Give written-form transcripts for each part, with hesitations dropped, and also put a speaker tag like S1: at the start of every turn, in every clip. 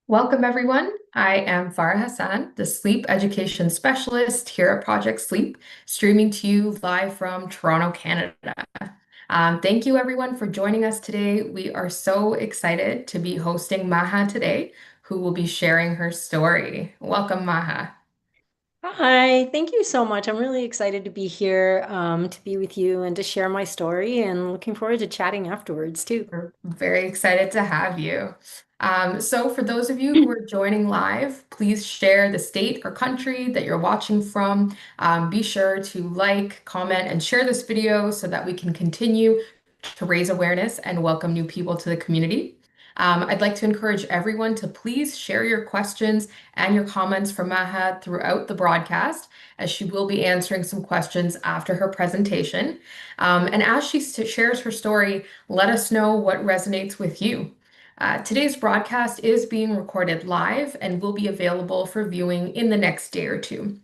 S1: Welcome, everyone. I am Farah Hassan, the sleep education specialist here at Project Sleep, streaming to you live from Toronto, Canada. Thank you, everyone, for joining us today. We are so excited to be hosting Maha today, who will be sharing her story. Welcome, Maha.
S2: Hi, thank you so much. I'm really excited to be here, to be with you and to share my story and looking forward to chatting afterwards too.
S1: We're very excited to have you. So, for those of you who are joining live, please share the state or country that you're watching from. Be sure to like, comment, and share this video so that we can continue to raise awareness and welcome new people to the community. I'd like to encourage everyone to please share your questions and your comments for Maha throughout the broadcast, as she will be answering some questions after her presentation. And as she shares her story, let us know what resonates with you. Today's broadcast is being recorded live and will be available for viewing in the next day or two.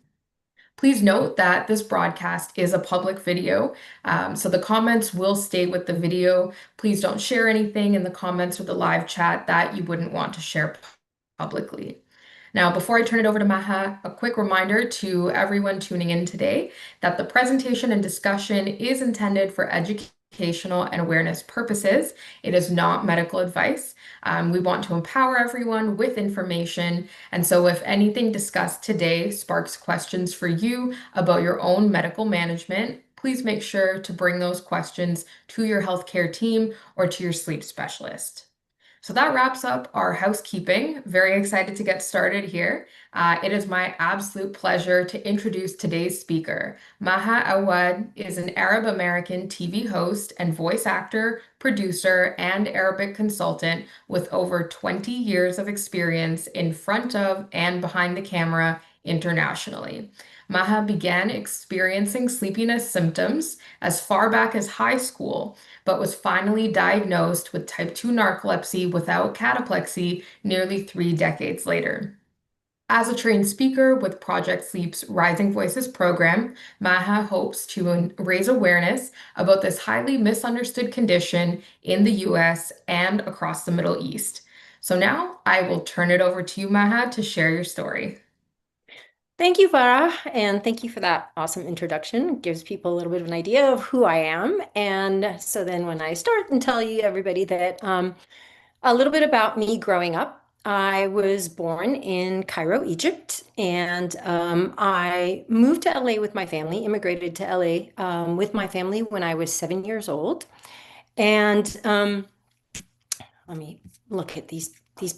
S1: Please note that this broadcast is a public video, so the comments will stay with the video. Please don't share anything in the comments or the live chat that you wouldn't want to share publicly. Now, before I turn it over to Maha, a quick reminder to everyone tuning in today that the presentation and discussion is intended for educational and awareness purposes. It is not medical advice. We want to empower everyone with information. And so, if anything discussed today sparks questions for you about your own medical management, please make sure to bring those questions to your healthcare team or to your sleep specialist. So that wraps up our housekeeping. Very excited to get started here. It is my absolute pleasure to introduce today's speaker. Maha Awad is an Arab American TV host and voice actor, producer, and Arabic consultant with over 20 years of experience in front of and behind the camera internationally. Maha began experiencing sleepiness symptoms as far back as high school, but was finally diagnosed with type 2 narcolepsy without cataplexy nearly 3 decades later. As a trained speaker with Project Sleep's Rising Voices program, Maha hopes to raise awareness about this highly misunderstood condition in the US and across the Middle East. So now I will turn it over to you, Maha, to share your story.
S2: Thank you, Farah, and thank you for that awesome introduction. It gives people a little bit of an idea of who I am. And so then when I start and tell you everybody that a little bit about me growing up, I was born in Cairo, Egypt, and I moved to LA with my family, immigrated to LA with my family when I was 7 years old. And let me look at these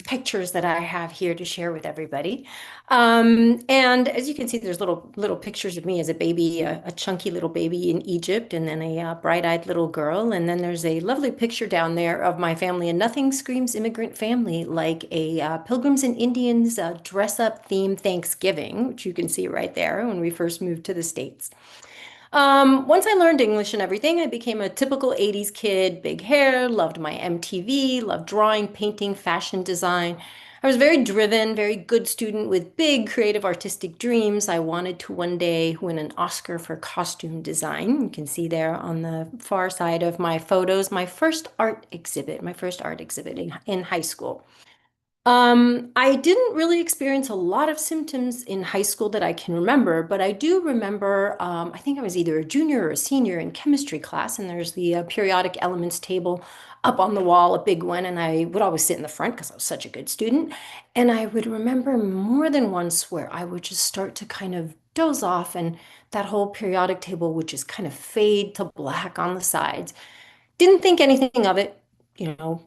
S2: pictures that I have here to share with everybody. And as you can see, there's little pictures of me as a baby, a chunky little baby in Egypt, and then a bright-eyed little girl. And then there's a lovely picture down there of my family, and nothing screams immigrant family like a Pilgrims and Indians dress-up theme Thanksgiving, which you can see right there when we first moved to the States. Once I learned English and everything, I became a typical 80s kid, big hair, loved my MTV, loved drawing, painting, fashion design. I was very driven, very good student with big creative artistic dreams. I wanted to one day win an Oscar for costume design. You can see there on the far side of my photos, my first art exhibit in high school. I didn't really experience a lot of symptoms in high school that I can remember, but I do remember, I think I was either a junior or a senior in chemistry class, and there's the periodic elements table up on the wall, a big one, and I would always sit in the front because I was such a good student. And I would remember more than once where I would just start to kind of doze off, and that whole periodic table would just kind of fade to black on the sides. Didn't think anything of it, you know,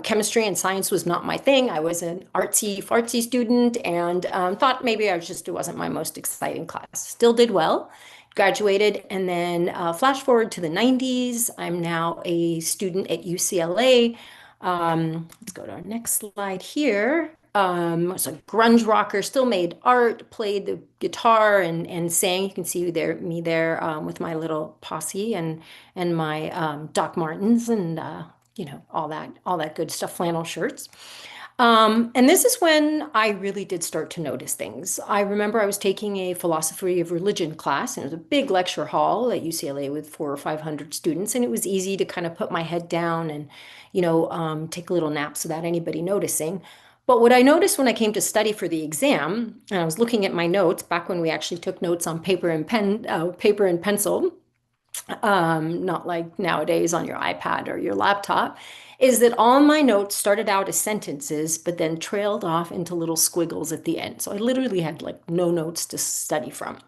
S2: chemistry and science was not my thing. I was an artsy fartsy student and thought maybe it wasn't my most exciting class. Still did well, graduated, and then flash forward to the 90s. I'm now a student at UCLA. Let's go to our next slide here. Was a grunge rocker, still made art, played the guitar and sang. You can see me there with my little posse and my Doc Martens and all that good stuff, flannel shirts. And this is when I really did start to notice things. I remember I was taking a philosophy of religion class, and it was a big lecture hall at UCLA with 400 or 500 students, and it was easy to kind of put my head down and, take a little naps without anybody noticing. But what I noticed when I came to study for the exam, and I was looking at my notes back when we actually took notes on paper and pencil, not like nowadays on your iPad or your laptop, is that all my notes started out as sentences, but then trailed off into little squiggles at the end. So I literally had like no notes to study from.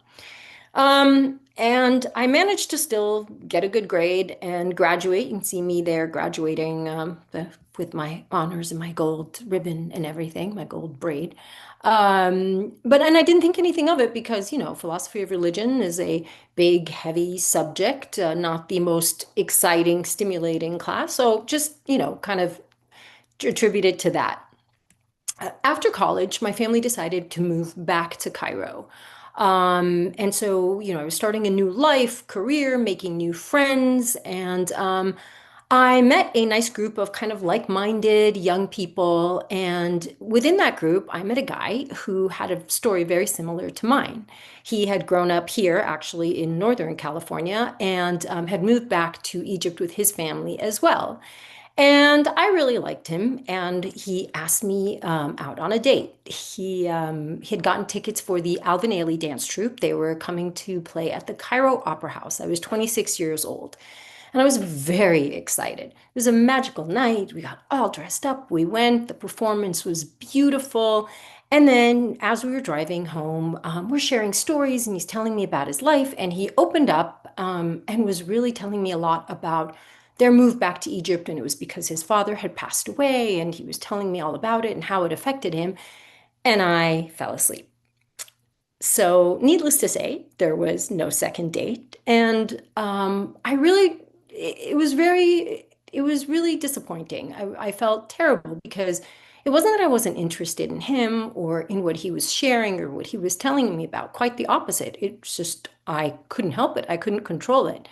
S2: And I managed to still get a good grade and graduate. You can see me there graduating with my honors and my gold ribbon and everything, my gold braid. And I didn't think anything of it because, philosophy of religion is a big, heavy subject, not the most exciting, stimulating class. So just, kind of attributed to that. After college, my family decided to move back to Cairo. And so, I was starting a new life, career, making new friends, and I met a nice group of kind of like-minded young people. And within that group, I met a guy who had a story very similar to mine. He had grown up here, actually in Northern California, and had moved back to Egypt with his family as well. And I really liked him, and he asked me out on a date. He had gotten tickets for the Alvin Ailey dance troupe. They were coming to play at the Cairo Opera House. I was 26 years old, and I was very excited. It was a magical night. We got all dressed up. We went. The performance was beautiful. And then, as we were driving home, we're sharing stories, and he's telling me about his life. And he opened up and was really telling me a lot about their move back to Egypt, and it was because his father had passed away, and he was telling me all about it and how it affected him, and I fell asleep. So, needless to say, there was no second date, and it was really disappointing. I felt terrible because it wasn't that I wasn't interested in him or in what he was sharing or what he was telling me about. Quite the opposite. It's just I couldn't help it. I couldn't control it.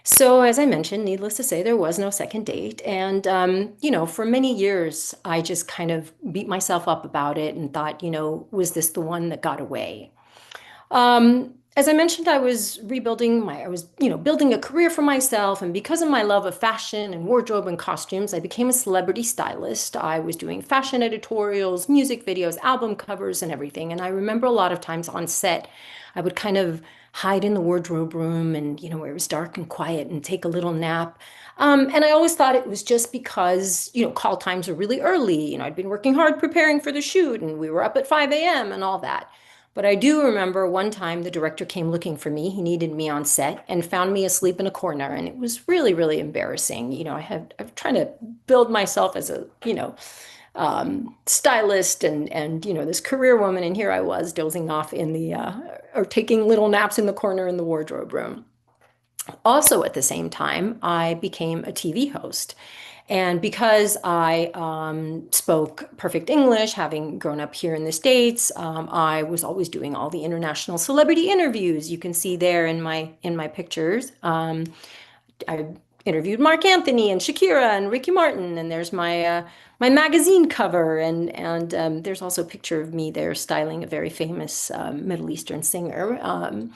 S2: So, as I mentioned, needless to say, there was no second date. And, for many years, I just kind of beat myself up about it and thought, was this the one that got away? As I mentioned, I was, building a career for myself. And because of my love of fashion and wardrobe and costumes, I became a celebrity stylist. I was doing fashion editorials, music videos, album covers, and everything. And I remember a lot of times on set, I would kind of hide in the wardrobe room and, where it was dark and quiet and take a little nap. And I always thought it was just because, call times were really early. I'd been working hard preparing for the shoot and we were up at 5 a.m. and all that. But I do remember one time the director came looking for me. He needed me on set and found me asleep in a corner. And it was really, really embarrassing. I'm trying to build myself as a, stylist and, this career woman. And here I was dozing off or taking little naps in the corner in the wardrobe room. Also, at the same time, I became a TV host. And because I spoke perfect English, having grown up here in the States, I was always doing all the international celebrity interviews. You can see there in my pictures. I interviewed Mark Anthony and Shakira and Ricky Martin, and there's my magazine cover, and there's also a picture of me there styling a very famous Middle Eastern singer. I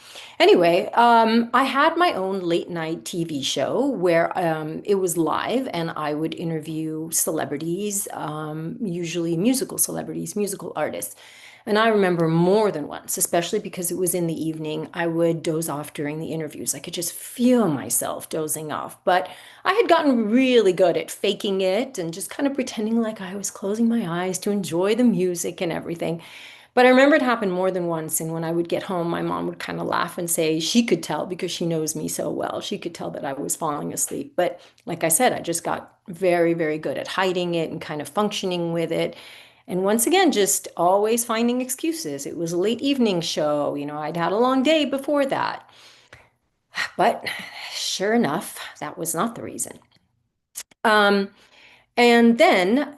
S2: had my own late night TV show where it was live, and I would interview celebrities, usually musical celebrities, musical artists. And I remember more than once, especially because it was in the evening, I would doze off during the interviews. I could just feel myself dozing off. But I had gotten really good at faking it and just kind of pretending like I was closing my eyes to enjoy the music and everything. But I remember it happened more than once. And when I would get home, my mom would kind of laugh and say she could tell because she knows me so well. She could tell that I was falling asleep. But like I said, I just got very, very good at hiding it and kind of functioning with it. And once again, just always finding excuses. It was a late evening show. I'd had a long day before that. But sure enough, that was not the reason. Um, and then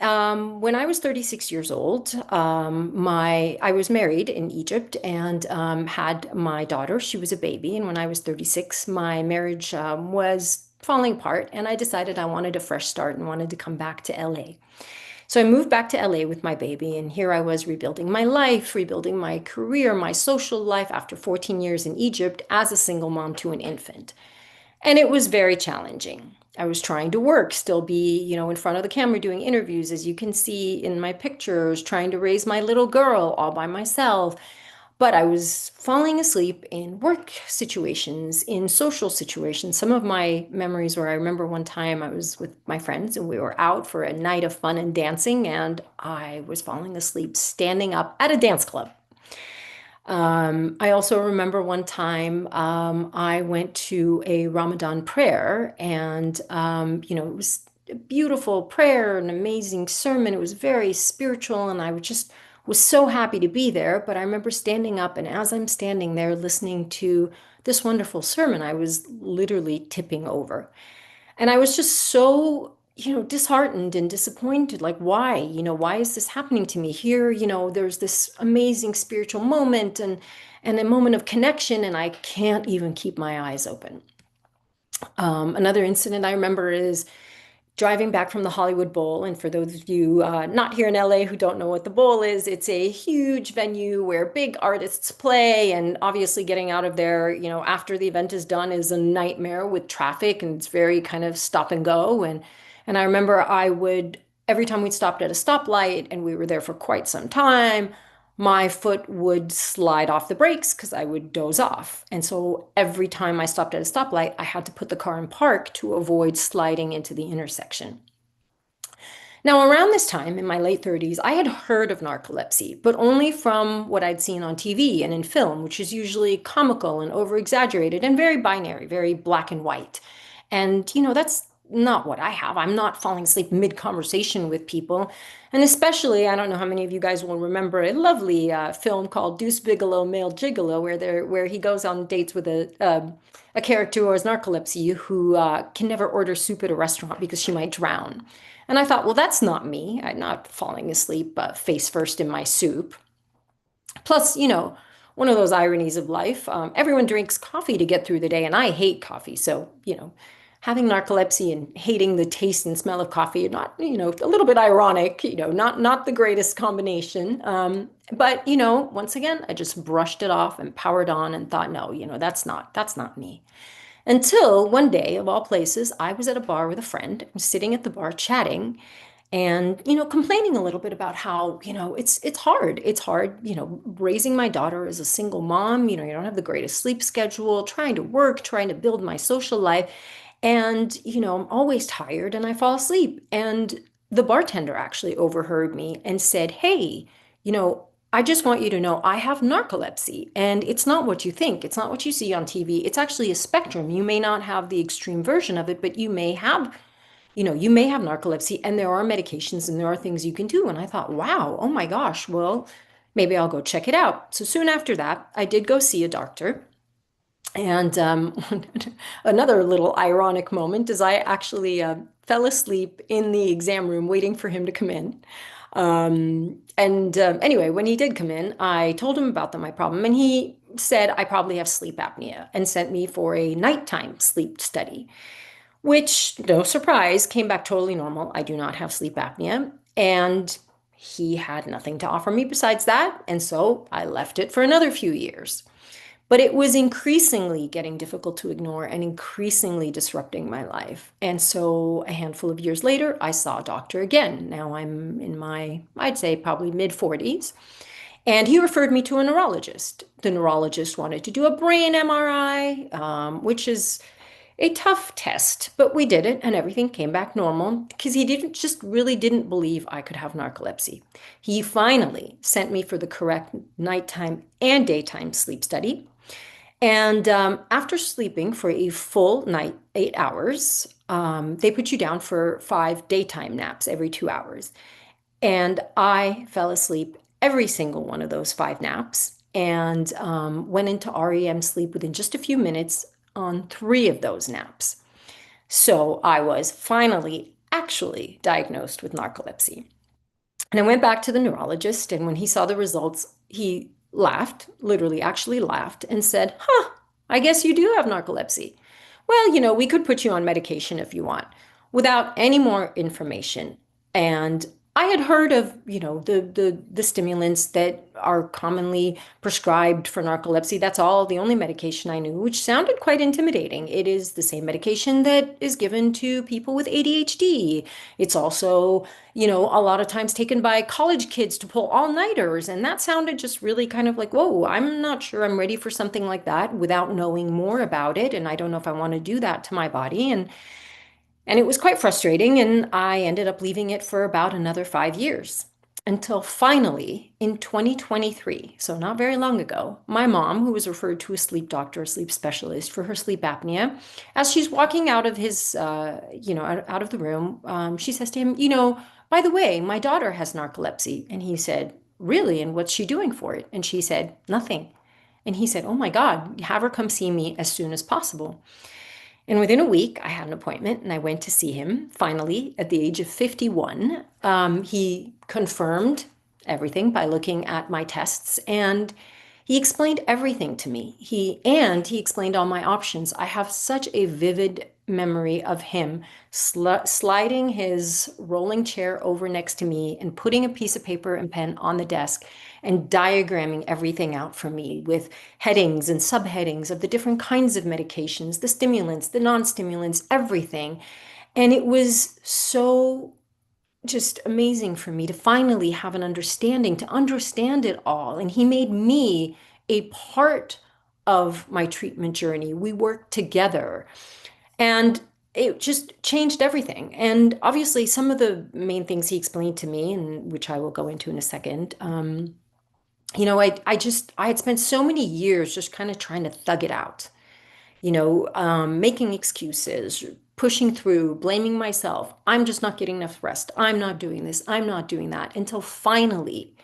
S2: when I was 36 years old, I was married in Egypt and had my daughter. She was a baby. And when I was 36, my marriage was falling apart. And I decided I wanted a fresh start and wanted to come back to LA. So I moved back to LA with my baby, and here I was rebuilding my life, rebuilding my career, my social life after 14 years in Egypt as a single mom to an infant. And it was very challenging. I was trying to work, still be, in front of the camera doing interviews, as you can see in my pictures, trying to raise my little girl all by myself. But I was falling asleep in work situations, in social situations. Some of my memories where I remember one time I was with my friends and we were out for a night of fun and dancing, and I was falling asleep standing up at a dance club. I also remember one time I went to a Ramadan prayer, and it was a beautiful prayer, an amazing sermon. It was very spiritual, and I was so happy to be there. But I remember standing up, and as I'm standing there listening to this wonderful sermon, I was literally tipping over. And I was just so, disheartened and disappointed. Like, why? Why is this happening to me here? There's this amazing spiritual moment and a moment of connection, and I can't even keep my eyes open. Another incident I remember is driving back from the Hollywood Bowl. And for those of you not here in LA who don't know what the Bowl is, it's a huge venue where big artists play. And obviously, getting out of there, after the event is done is a nightmare with traffic, and it's very kind of stop and go. And I remember every time we stopped at a stoplight, and we were there for quite some time, my foot would slide off the brakes because I would doze off. And so every time I stopped at a stoplight, I had to put the car in park to avoid sliding into the intersection. Now, around this time in my late 30s, I had heard of narcolepsy, but only from what I'd seen on TV and in film, which is usually comical and over exaggerated and very binary, very black and white. And, that's not what I have. I'm not falling asleep mid conversation with people. And especially, I don't know how many of you guys will remember a lovely film called Deuce Bigelow, Male Gigolo, where he goes on dates with a character who has narcolepsy who can never order soup at a restaurant because she might drown. And I thought, well, that's not me. I'm not falling asleep face first in my soup. Plus, one of those ironies of life, everyone drinks coffee to get through the day, and I hate coffee. So, having narcolepsy and hating the taste and smell of coffee are not, a little bit ironic, not the greatest combination. But, once again, I just brushed it off and powered on and thought, no, that's not me. Until one day, of all places, I was at a bar with a friend, sitting at the bar chatting, and complaining a little bit about how it's hard. It's hard, raising my daughter as a single mom. You don't have the greatest sleep schedule, trying to work, trying to build my social life, and I'm always tired and I fall asleep. And the bartender actually overheard me and said, hey, I just want you to know I have narcolepsy, and it's not what you think. It's not what you see on TV. It's actually a spectrum. You may not have the extreme version of it, but you may have narcolepsy, and there are medications and there are things you can do. And I thought, wow, oh my gosh, well, maybe I'll go check it out. So soon after that, I did go see a doctor. And another little ironic moment is I actually fell asleep in the exam room waiting for him to come in. And anyway, when he did come in, I told him about my problem, and he said I probably have sleep apnea and sent me for a nighttime sleep study, which, no surprise, came back totally normal. I do not have sleep apnea. And he had nothing to offer me besides that. And so I left it for another few years. But it was increasingly getting difficult to ignore and increasingly disrupting my life. And so a handful of years later, I saw a doctor again. Now I'm in my, I'd say, probably mid 40s. And he referred me to a neurologist. The neurologist wanted to do a brain MRI, which is a tough test, but we did it and everything came back normal because he really didn't believe I could have narcolepsy. He finally sent me for the correct nighttime and daytime sleep study. And after sleeping for a full night, 8 hours, they put you down for 5 daytime naps every 2 hours. And I fell asleep every single one of those 5 naps and went into REM sleep within just a few minutes on 3 of those naps. So I was finally actually diagnosed with narcolepsy. And I went back to the neurologist, and when he saw the results, he laughed, literally actually laughed, and said, huh, I guess you do have narcolepsy. Well, we could put you on medication if you want, without any more information. And I had heard of, the stimulants that are commonly prescribed for narcolepsy. That's all, the only medication I knew, which sounded quite intimidating. It is the same medication that is given to people with ADHD. It's also, a lot of times taken by college kids to pull all-nighters. And that sounded just really kind of like, whoa, I'm not sure I'm ready for something like that without knowing more about it. And I don't know if I want to do that to my body. And it was quite frustrating, and I ended up leaving it for about another 5 years until finally in 2023, so not very long ago, my mom, who was referred to a sleep doctor, a sleep specialist for her sleep apnea, as she's walking out of out of the room, she says to him, by the way, my daughter has narcolepsy. And he said, really? And what's she doing for it? And she said, nothing. And he said, oh my God, have her come see me as soon as possible. And within a week, I had an appointment and I went to see him finally at the age of 51. He confirmed everything by looking at my tests and he explained everything to me. He explained all my options. I have such a vivid memory of him sliding his rolling chair over next to me and putting a piece of paper and pen on the desk and diagramming everything out for me with headings and subheadings of the different kinds of medications, the stimulants, the non-stimulants, everything. And it was so just amazing for me to finally have an understanding, to understand it all. And he made me a part of my treatment journey. We worked together and it just changed everything. And obviously, some of the main things he explained to me, and which I will go into in a second, I had spent so many years just kind of trying to thug it out, making excuses, pushing through, blaming myself. I'm just not getting enough rest. I'm not doing this. I'm not doing that. Until finally,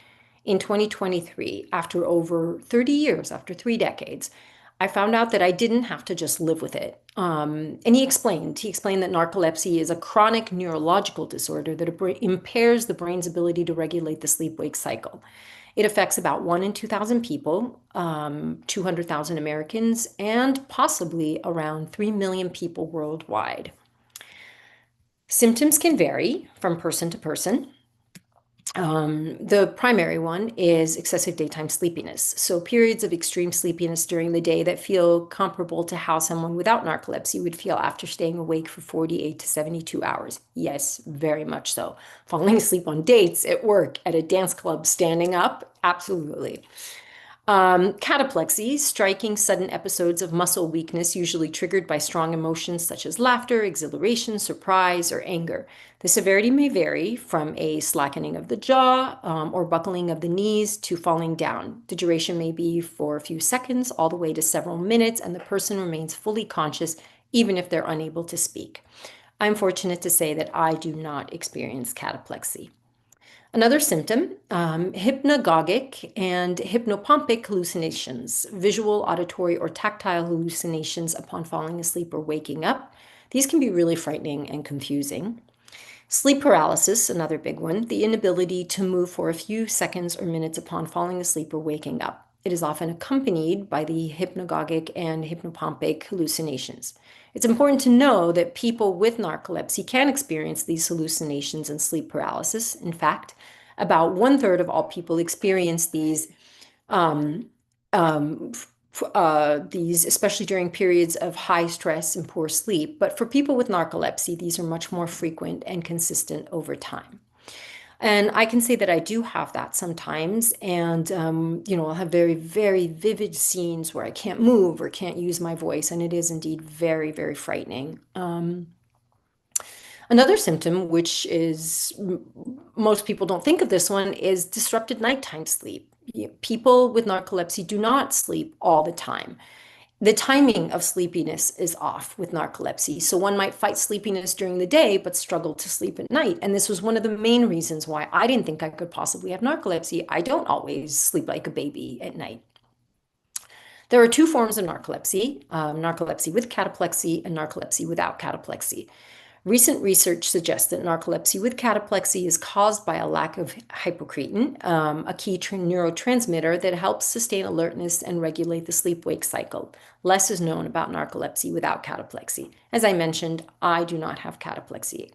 S2: in 2023, after over 30 years, after 3 decades, I found out that I didn't have to just live with it. And he explained that narcolepsy is a chronic neurological disorder that impairs the brain's ability to regulate the sleep-wake cycle. It affects about 1 in 2,000 people, 200,000 Americans, and possibly around 3 million people worldwide. Symptoms can vary from person to person. The primary one is excessive daytime sleepiness. So periods of extreme sleepiness during the day that feel comparable to how someone without narcolepsy would feel after staying awake for 48 to 72 hours. Yes, very much so. Falling asleep on dates, at work, at a dance club, standing up, absolutely. Cataplexy, striking sudden episodes of muscle weakness, usually triggered by strong emotions such as laughter, exhilaration, surprise, or anger. The severity may vary from a slackening of the jaw or buckling of the knees to falling down. The duration may be for a few seconds, all the way to several minutes, and the person remains fully conscious even if they're unable to speak. I'm fortunate to say that I do not experience cataplexy. Another symptom, hypnagogic and hypnopompic hallucinations, visual, auditory, or tactile hallucinations upon falling asleep or waking up. These can be really frightening and confusing. Sleep paralysis, another big one, the inability to move for a few seconds or minutes upon falling asleep or waking up. It is often accompanied by the hypnagogic and hypnopompic hallucinations. It's important to know that people with narcolepsy can experience these hallucinations and sleep paralysis. In fact, about 1/3 of all people experience um, um, these, especially during periods of high stress and poor sleep. But for people with narcolepsy, these are much more frequent and consistent over time. And I can say that I do have that sometimes. And, I'll have very, very vivid scenes where I can't move or can't use my voice. And it is indeed very, very frightening. Another symptom, which is most people don't think of this one, is disrupted nighttime sleep. People with narcolepsy do not sleep all the time. The timing of sleepiness is off with narcolepsy. So one might fight sleepiness during the day, but struggle to sleep at night. And this was one of the main reasons why I didn't think I could possibly have narcolepsy. I don't always sleep like a baby at night. There are two forms of narcolepsy, narcolepsy with cataplexy and narcolepsy without cataplexy. Recent research suggests that narcolepsy with cataplexy is caused by a lack of hypocretin, a key neurotransmitter that helps sustain alertness and regulate the sleep-wake cycle. Less is known about narcolepsy without cataplexy. As I mentioned, I do not have cataplexy.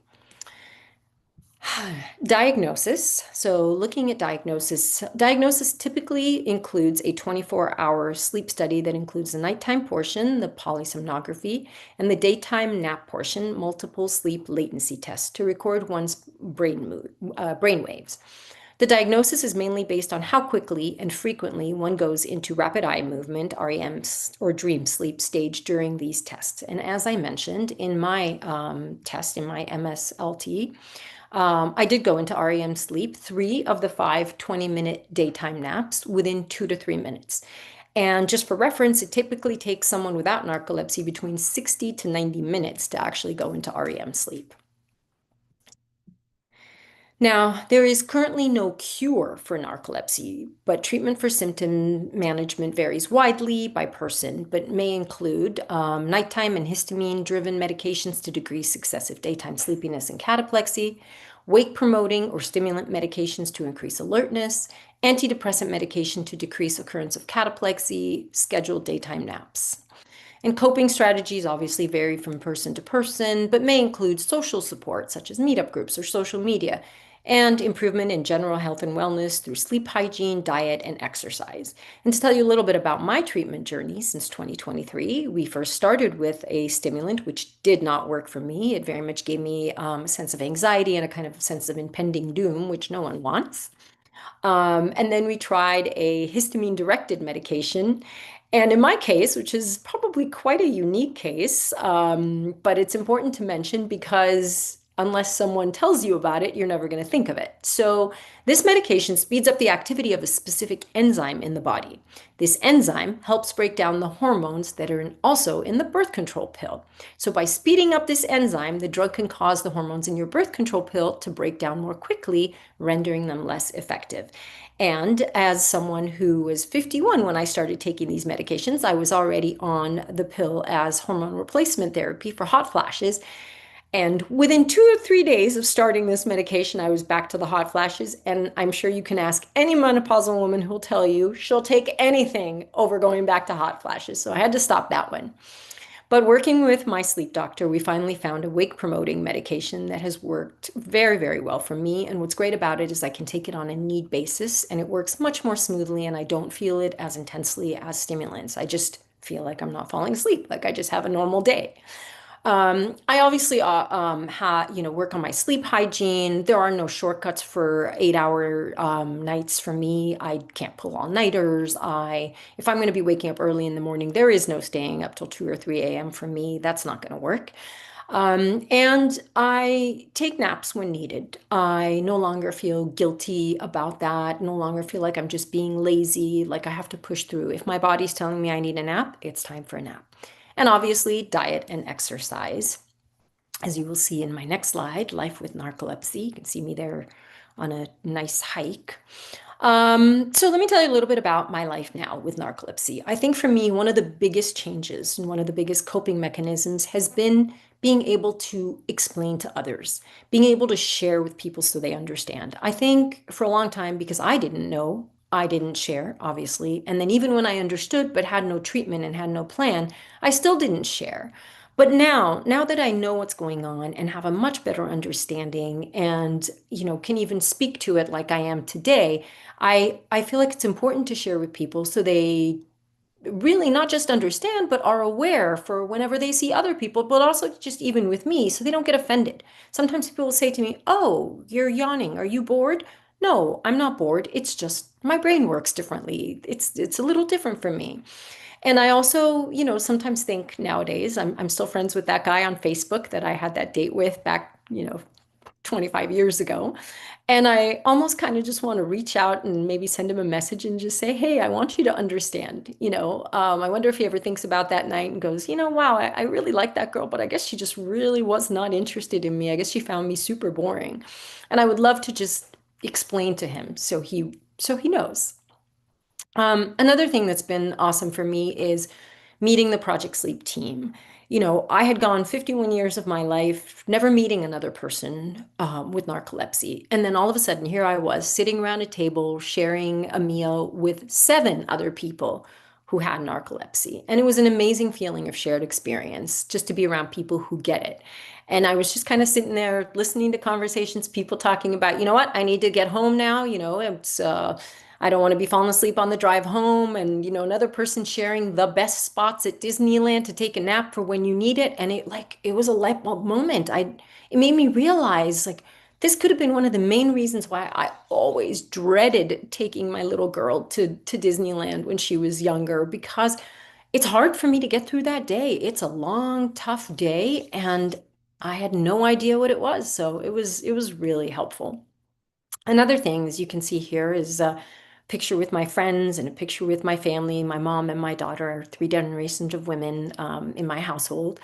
S2: Diagnosis. So, looking at diagnosis typically includes a 24-hour sleep study that includes the nighttime portion, the polysomnography, and the daytime nap portion, multiple sleep latency tests to record one's brain waves. The diagnosis is mainly based on how quickly and frequently one goes into rapid eye movement, REM, or dream sleep stage during these tests. And as I mentioned in my test, in my MSLT, I did go into REM sleep, 3 of the 5 20-minute daytime naps within 2 to 3 minutes. And just for reference, it typically takes someone without narcolepsy between 60 to 90 minutes to actually go into REM sleep. Now, there is currently no cure for narcolepsy, but treatment for symptom management varies widely by person, but may include nighttime and histamine-driven medications to decrease excessive daytime sleepiness and cataplexy, wake-promoting or stimulant medications to increase alertness, antidepressant medication to decrease occurrence of cataplexy, scheduled daytime naps. And coping strategies obviously vary from person to person, but may include social support, such as meetup groups or social media, and improvement in general health and wellness through sleep hygiene, diet, and exercise. And to tell you a little bit about my treatment journey since 2023, we first started with a stimulant, which did not work for me. It very much gave me a sense of anxiety and a kind of sense of impending doom, which no one wants. And then we tried a histamine-directed medication. And in my case, which is probably quite a unique case, but it's important to mention because unless someone tells you about it, you're never going to think of it. So this medication speeds up the activity of a specific enzyme in the body. This enzyme helps break down the hormones that are also in the birth control pill. So by speeding up this enzyme, the drug can cause the hormones in your birth control pill to break down more quickly, rendering them less effective. And as someone who was 51 when I started taking these medications, I was already on the pill as hormone replacement therapy for hot flashes. And within 2 or 3 days of starting this medication, I was back to the hot flashes. And I'm sure you can ask any menopausal woman who'll tell you she'll take anything over going back to hot flashes. So I had to stop that one. But working with my sleep doctor, we finally found a wake promoting medication that has worked very, very well for me. And what's great about it is I can take it on a need basis and it works much more smoothly and I don't feel it as intensely as stimulants. I just feel like I'm not falling asleep, like I just have a normal day. I obviously work on my sleep hygiene. There are no shortcuts for 8-hour nights for me. I can't pull all-nighters. If I'm going to be waking up early in the morning, there is no staying up till 2 or 3 a.m. for me. That's not going to work. And I take naps when needed. I no longer feel guilty about that. No longer feel like I'm just being lazy, like I have to push through. If my body's telling me I need a nap, it's time for a nap. And obviously, diet and exercise. As you will see in my next slide, Life with Narcolepsy. You can see me there on a nice hike. So let me tell you a little bit about my life now with narcolepsy. I think for me, one of the biggest changes and one of the biggest coping mechanisms has been being able to explain to others, being able to share with people so they understand. I think for a long time, because I didn't know, I didn't share, obviously. And then even when I understood but had no treatment and had no plan, I still didn't share. But now that I know what's going on and have a much better understanding and, can even speak to it like I am today, I feel like it's important to share with people so they really not just understand, but are aware for whenever they see other people, but also just even with me, so they don't get offended. Sometimes people will say to me, "Oh, you're yawning. Are you bored?" No, I'm not bored. It's just my brain works differently. It's a little different for me. And I also, sometimes think nowadays, I'm still friends with that guy on Facebook that I had that date with back, 25 years ago. And I almost kind of just want to reach out and maybe send him a message and just say, hey, I want you to understand, I wonder if he ever thinks about that night and goes, wow, I really like that girl, but I guess she just really was not interested in me. I guess she found me super boring. And I would love to just explain to him so he knows. Another thing that's been awesome for me is meeting the Project Sleep team. I had gone 51 years of my life never meeting another person with narcolepsy. And then all of a sudden, here I was sitting around a table sharing a meal with 7 other people who had narcolepsy. And it was an amazing feeling of shared experience just to be around people who get it. And I was just kind of sitting there listening to conversations, people talking about, you know what, I need to get home now. I don't want to be falling asleep on the drive home. And, another person sharing the best spots at Disneyland to take a nap for when you need it. And it was a light bulb moment. It made me realize, like, this could have been one of the main reasons why I always dreaded taking my little girl to Disneyland when she was younger, because it's hard for me to get through that day. It's a long, tough day, and I had no idea what it was. So it was really helpful. Another thing, as you can see here, is a picture with my friends and a picture with my family. My mom and my daughter are three generations of women in my household.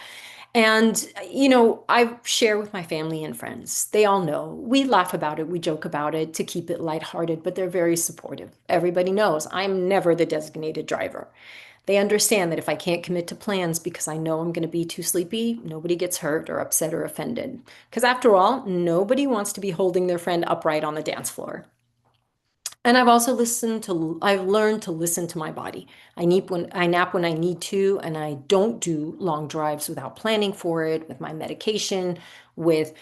S2: And, I share with my family and friends. They all know. We laugh about it, we joke about it to keep it lighthearted, but they're very supportive. Everybody knows I'm never the designated driver. They understand that if I can't commit to plans because I know I'm going to be too sleepy, nobody gets hurt or upset or offended. Because after all, nobody wants to be holding their friend upright on the dance floor. And I've learned to listen to my body. I nap when I need to, and I don't do long drives without planning for it, with my medication, with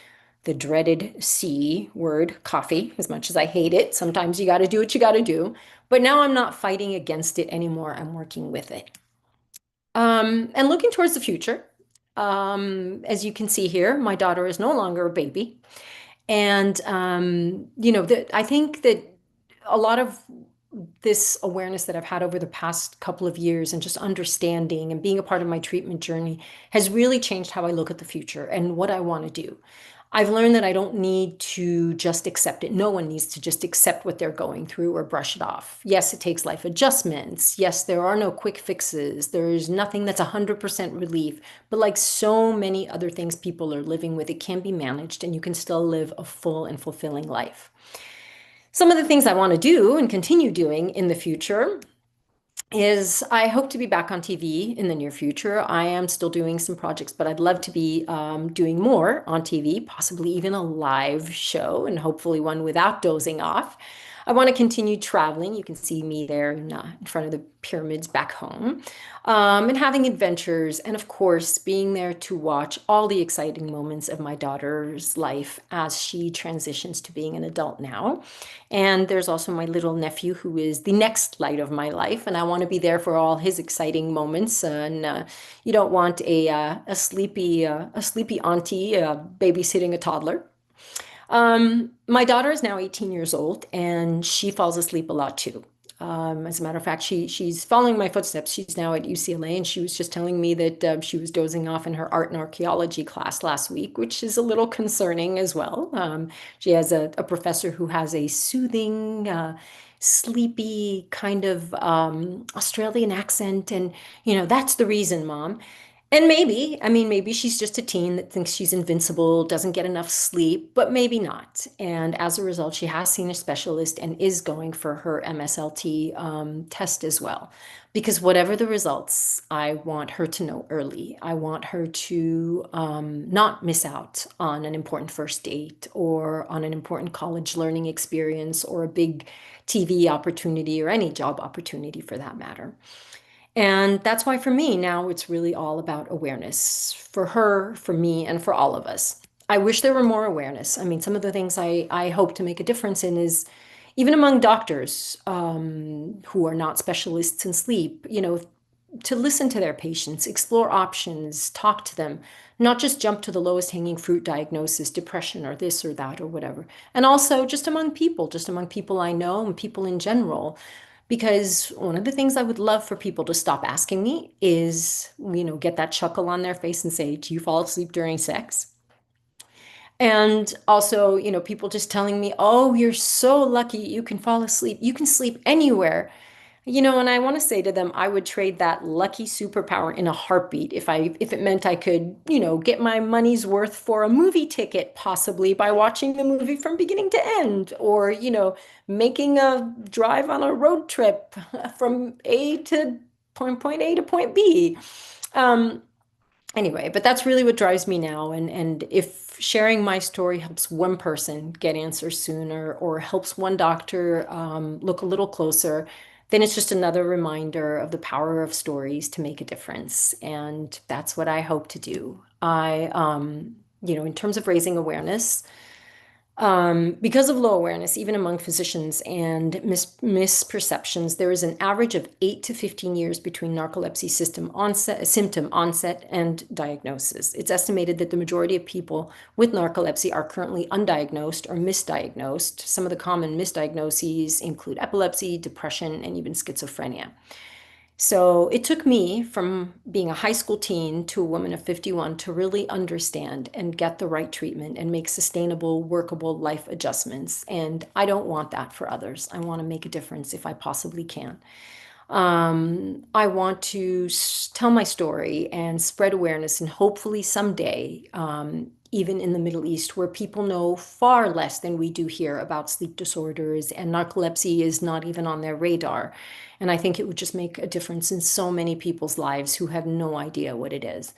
S2: the dreaded C word, coffee, as much as I hate it. Sometimes you got to do what you got to do. But now I'm not fighting against it anymore. I'm working with it. And looking towards the future, as you can see here, my daughter is no longer a baby. And, I think that a lot of this awareness that I've had over the past couple of years and just understanding and being a part of my treatment journey has really changed how I look at the future and what I want to do. I've learned that I don't need to just accept it. No one needs to just accept what they're going through or brush it off. Yes, it takes life adjustments. Yes, there are no quick fixes. There's nothing that's 100% relief. But like so many other things people are living with, it can be managed and you can still live a full and fulfilling life. Some of the things I want to do and continue doing in the future is I hope to be back on TV in the near future. I am still doing some projects, but I'd love to be doing more on TV, possibly even a live show, and hopefully one without dozing off. I want to continue traveling. You can see me there in front of the pyramids back home, and having adventures, and of course, being there to watch all the exciting moments of my daughter's life as she transitions to being an adult now. And there's also my little nephew who is the next light of my life, and I want to be there for all his exciting moments. And you don't want a sleepy auntie babysitting a toddler. My daughter is now 18 years old, and she falls asleep a lot too. As a matter of fact, she's following my footsteps. She's now at UCLA, and she was just telling me that she was dozing off in her art and archaeology class last week, which is a little concerning as well. She has a professor who has a soothing, sleepy kind of Australian accent, and that's the reason, Mom. And maybe, I mean, maybe she's just a teen that thinks she's invincible, doesn't get enough sleep, but maybe not. And as a result, she has seen a specialist and is going for her MSLT test as well. Because whatever the results, I want her to know early. I want her to not miss out on an important first date or on an important college learning experience or a big TV opportunity or any job opportunity for that matter. And that's why for me now it's really all about awareness for her, for me, and for all of us. I wish there were more awareness. I mean, some of the things I hope to make a difference in is even among doctors who are not specialists in sleep, to listen to their patients, explore options, talk to them, not just jump to the lowest hanging fruit diagnosis, depression or this or that or whatever. And also just among people I know and people in general. Because one of the things I would love for people to stop asking me is, get that chuckle on their face and say, do you fall asleep during sex? And also, people just telling me, oh, you're so lucky you can fall asleep. You can sleep anywhere. And I want to say to them, I would trade that lucky superpower in a heartbeat if it meant I could, get my money's worth for a movie ticket, possibly by watching the movie from beginning to end, or, making a drive on a road trip from point A to point B. Um, Anyway, but that's really what drives me now. And if sharing my story helps one person get answers sooner or helps one doctor look a little closer, then it's just another reminder of the power of stories to make a difference. And that's what I hope to do. in terms of raising awareness. Because of low awareness, even among physicians and misperceptions, there is an average of 8 to 15 years between narcolepsy symptom onset and diagnosis. It's estimated that the majority of people with narcolepsy are currently undiagnosed or misdiagnosed. Some of the common misdiagnoses include epilepsy, depression, and even schizophrenia. So it took me from being a high school teen to a woman of 51 to really understand and get the right treatment and make sustainable, workable life adjustments. And I don't want that for others. I want to make a difference if I possibly can. I want to tell my story and spread awareness, and hopefully someday, even in the Middle East, where people know far less than we do here about sleep disorders, and narcolepsy is not even on their radar. And I think it would just make a difference in so many people's lives who have no idea what it is.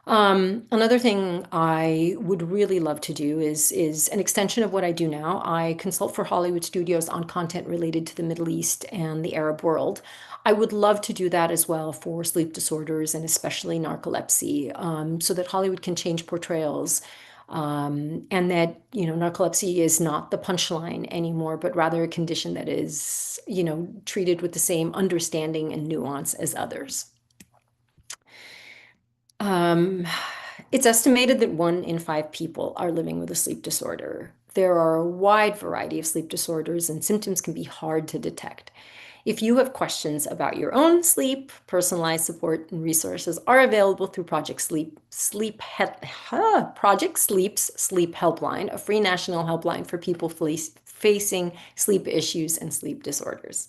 S2: Another thing I would really love to do is an extension of what I do now. I consult for Hollywood studios on content related to the Middle East and the Arab world. I would love to do that as well for sleep disorders and especially narcolepsy, so that Hollywood can change portrayals, and that, narcolepsy is not the punchline anymore, but rather a condition that is, treated with the same understanding and nuance as others. Um, it's estimated that 1 in 5 people are living with a sleep disorder. There are a wide variety of sleep disorders, and symptoms can be hard to detect. If you have questions about your own sleep, personalized support and resources are available through Project Sleep's Sleep Helpline, a free national helpline for people facing sleep issues and sleep disorders.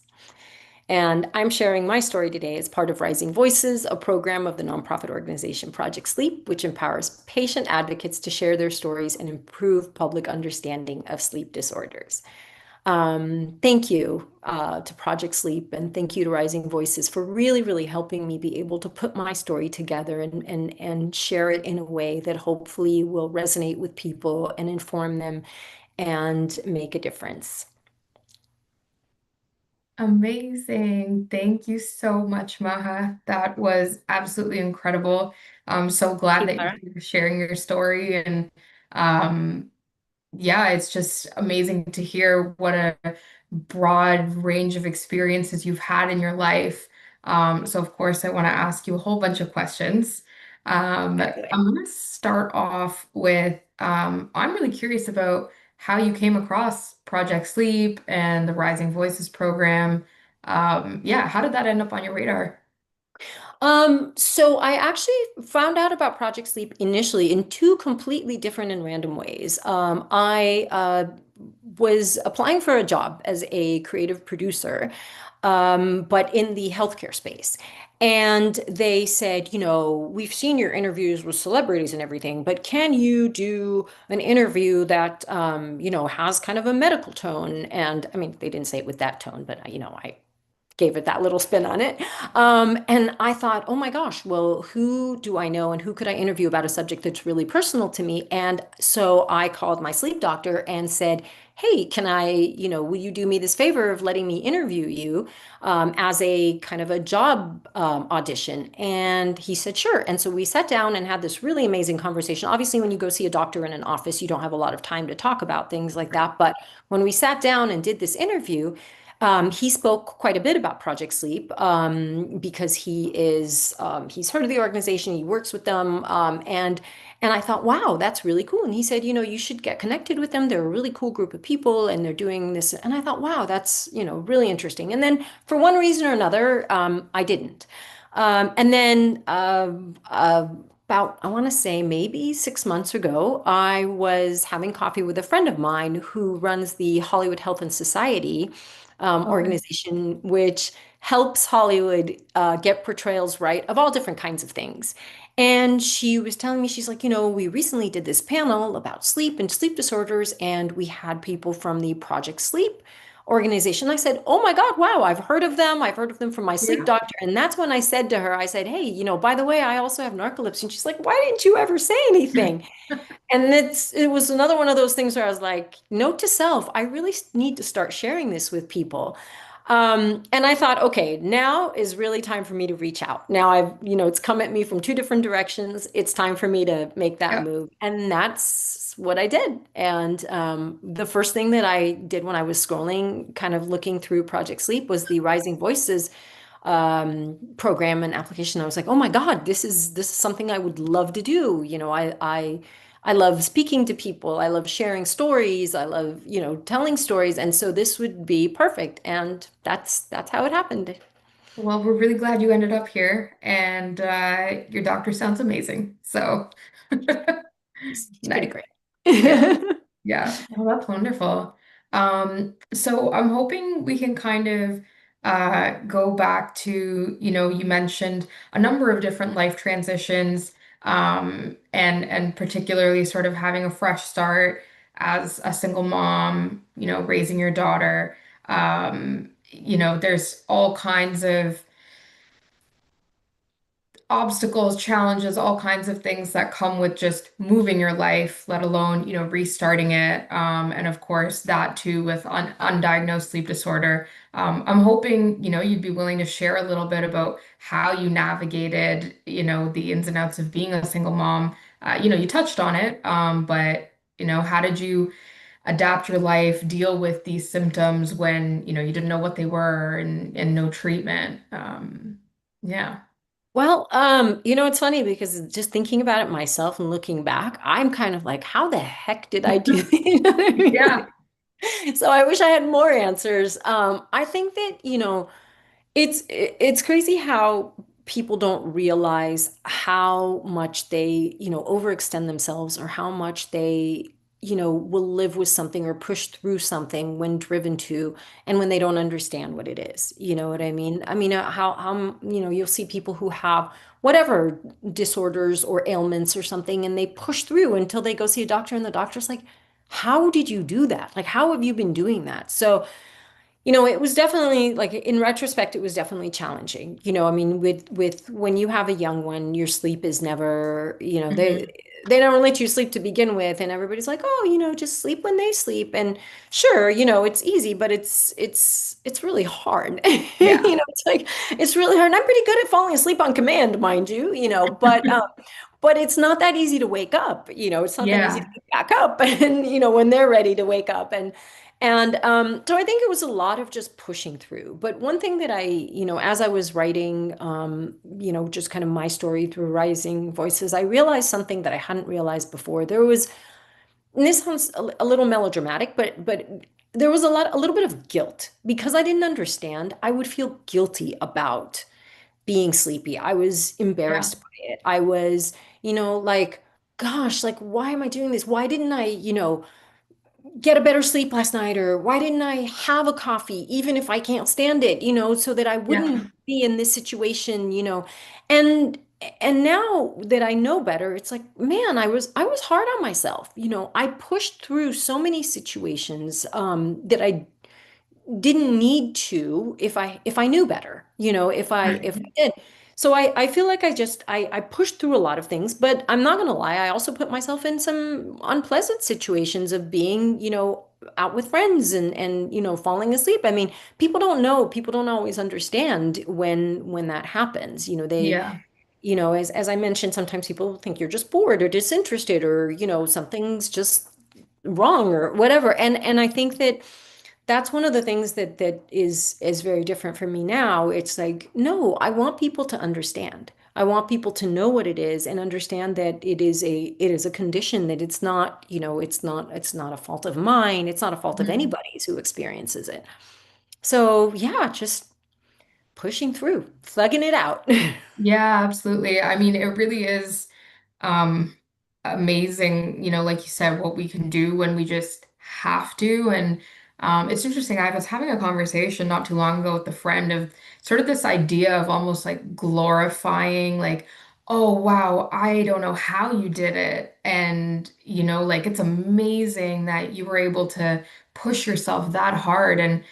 S2: And I'm sharing my story today as part of Rising Voices, a program of the nonprofit organization Project Sleep, which empowers patient advocates to share their stories and improve public understanding of sleep disorders. Thank you to Project Sleep, and thank you to Rising Voices for really, really helping me be able to put my story together and share it in a way that hopefully will resonate with people and inform them and make a difference.
S1: Amazing. Thank you so much, Maha. That was absolutely incredible. I'm so glad
S2: Thank
S1: that
S2: you,
S1: you're sharing your story and um, yeah, it's just amazing to hear what a broad range of experiences you've had in your life. So, of course, I want to ask you a whole bunch of questions.
S2: Tara.
S1: I'm going to start off with I'm really curious about how you came across Project Sleep and the Rising Voices program. Yeah, how did that end up on your radar?
S2: So I actually found out about Project Sleep initially in two completely different and random ways. I was applying for a job as a creative producer, but in the healthcare space. And they said, we've seen your interviews with celebrities and everything, but can you do an interview that, has kind of a medical tone? And I mean, they didn't say it with that tone, but, I gave it that little spin on it. And I thought, oh my gosh, well, who do I know and who could I interview about a subject that's really personal to me? And so I called my sleep doctor and said, hey, will you do me this favor of letting me interview you as a kind of a job audition? And he said, sure. And so we sat down and had this really amazing conversation. Obviously, when you go see a doctor in an office, you don't have a lot of time to talk about things like that. But when we sat down and did this interview, he spoke quite a bit about Project Sleep because he's heard of the organization, he works with them, and I thought, wow, that's really cool. And he said, you should get connected with them. They're a really cool group of people, and they're doing this. And I thought, wow, that's really interesting. And then for one reason or another, I didn't. And then about, I want to say maybe 6 months ago, I was having coffee with a friend of mine who runs the Hollywood Health and Society
S1: Okay.
S2: organization, which helps Hollywood get portrayals right of all different kinds of things. And she was telling me, she's like, we recently did this panel about sleep and sleep disorders, and we had people from the Project Sleep organization. I said, oh my God, wow, I've heard of them. I've heard of them from my sleep
S1: Yeah.
S2: doctor. And that's when I said to her, I said, hey, by the way, I also have narcolepsy. And she's like, why didn't you ever say anything? And it was another one of those things where I was like, note to self, I really need to start sharing this with people. And I thought, okay, now is really time for me to reach out. Now it's come at me from two different directions. It's time for me to make that
S1: Yep.
S2: move. And that's what I did. And the first thing that I did when I was scrolling, kind of looking through Project Sleep, was the Rising Voices program and application. I was like, oh my God, this is something I would love to do. I love speaking to people. I love sharing stories. I love, telling stories. And so this would be perfect. And that's how it happened.
S1: Well, we're really glad you ended up here, and your doctor sounds amazing. So
S2: He's pretty
S1: nice.
S2: great.
S1: Yeah. Yeah, well, that's wonderful. So I'm hoping we can kind of go back to, you mentioned a number of different life transitions, and particularly sort of having a fresh start as a single mom, raising your daughter. There's all kinds of obstacles, challenges, all kinds of things that come with just moving your life, let alone, restarting it. And of course, that too with undiagnosed sleep disorder. I'm hoping, you'd be willing to share a little bit about how you navigated, the ins and outs of being a single mom. You touched on it, but, how did you adapt your life, deal with these symptoms when, you didn't know what they were and no treatment? Yeah.
S2: Well, it's funny because just thinking about it myself and looking back, I'm kind of like, how the heck did I do? You know what I
S1: Yeah.
S2: mean? So I wish I had more answers. I think that, it's crazy how people don't realize how much they, overextend themselves or how much they, will live with something or push through something when driven to and when they don't understand what it is. You know what I mean? I mean, how, you'll see people who have whatever disorders or ailments or something and they push through until they go see a doctor and the doctor's like, how did you do that? Like, how have you been doing that? So, it was definitely like in retrospect, it was definitely challenging. I mean, with when you have a young one, your sleep is never,
S1: Mhm.
S2: they don't let you sleep to begin with, and everybody's like, oh, just sleep when they sleep. And sure, it's easy, but it's really hard.
S1: Yeah.
S2: It's like it's really hard. And I'm pretty good at falling asleep on command, mind you, but it's not that easy to wake up. It's not that easy to
S1: Yeah.
S2: get back up, and when they're ready to wake up, and so I think it was a lot of just pushing through. But one thing that as I was writing, just kind of my story through Rising Voices, I realized something that I hadn't realized before. And this sounds a little melodramatic, but there was a little bit of guilt because I didn't understand. I would feel guilty about being sleepy. I was
S1: Yeah.
S2: embarrassed by it. I was, like, gosh, like, why am I doing this? Why didn't I, get a better sleep last night, or why didn't I have a coffee even if I can't stand it, so that I
S1: Yeah.
S2: wouldn't be in this situation, and and now that I know better, it's like, man, I was hard on myself. I pushed through so many situations that I didn't need to if I knew better, if I
S1: Right.
S2: did. So I feel like I pushed through a lot of things, but I'm not gonna lie, I also put myself in some unpleasant situations of being, out with friends and falling asleep. I mean, people don't know, people don't always understand when that happens.
S1: Yeah.
S2: As I mentioned, sometimes people think you're just bored or disinterested or, something's just wrong or whatever. And I think that that's one of the things that is very different for me now. It's like, no, I want people to understand. I want people to know what it is and understand that it is a condition, that it's not a fault of mine. It's not a fault of
S1: Mhm.
S2: anybody's who experiences it. So yeah, just pushing through, thugging it out.
S1: Yeah, absolutely. I mean, it really is um amazing, like you said, what we can do when we just have to. And it's interesting. I was having a conversation not too long ago with a friend of sort of this idea of almost like glorifying, like, oh wow, I don't know how you did it. And like it's amazing that you were able to push yourself that hard. And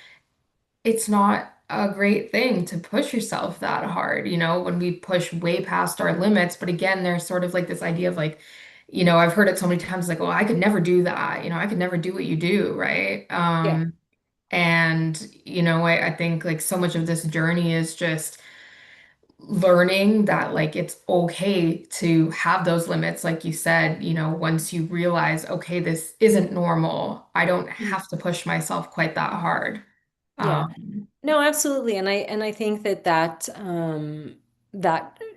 S1: it's not a great thing to push yourself that hard, when we push way past our limits. But again, there's sort of like this idea of like, I've heard it so many times, like, well, I could never do that, I could never do what you do, right?
S2: Yeah.
S1: And, I think like so much of this journey is just learning that like it's okay to have those limits, like you said, once you realize, okay, this isn't normal, I don't have to push myself quite that hard.
S2: Yeah. No, absolutely. And I think that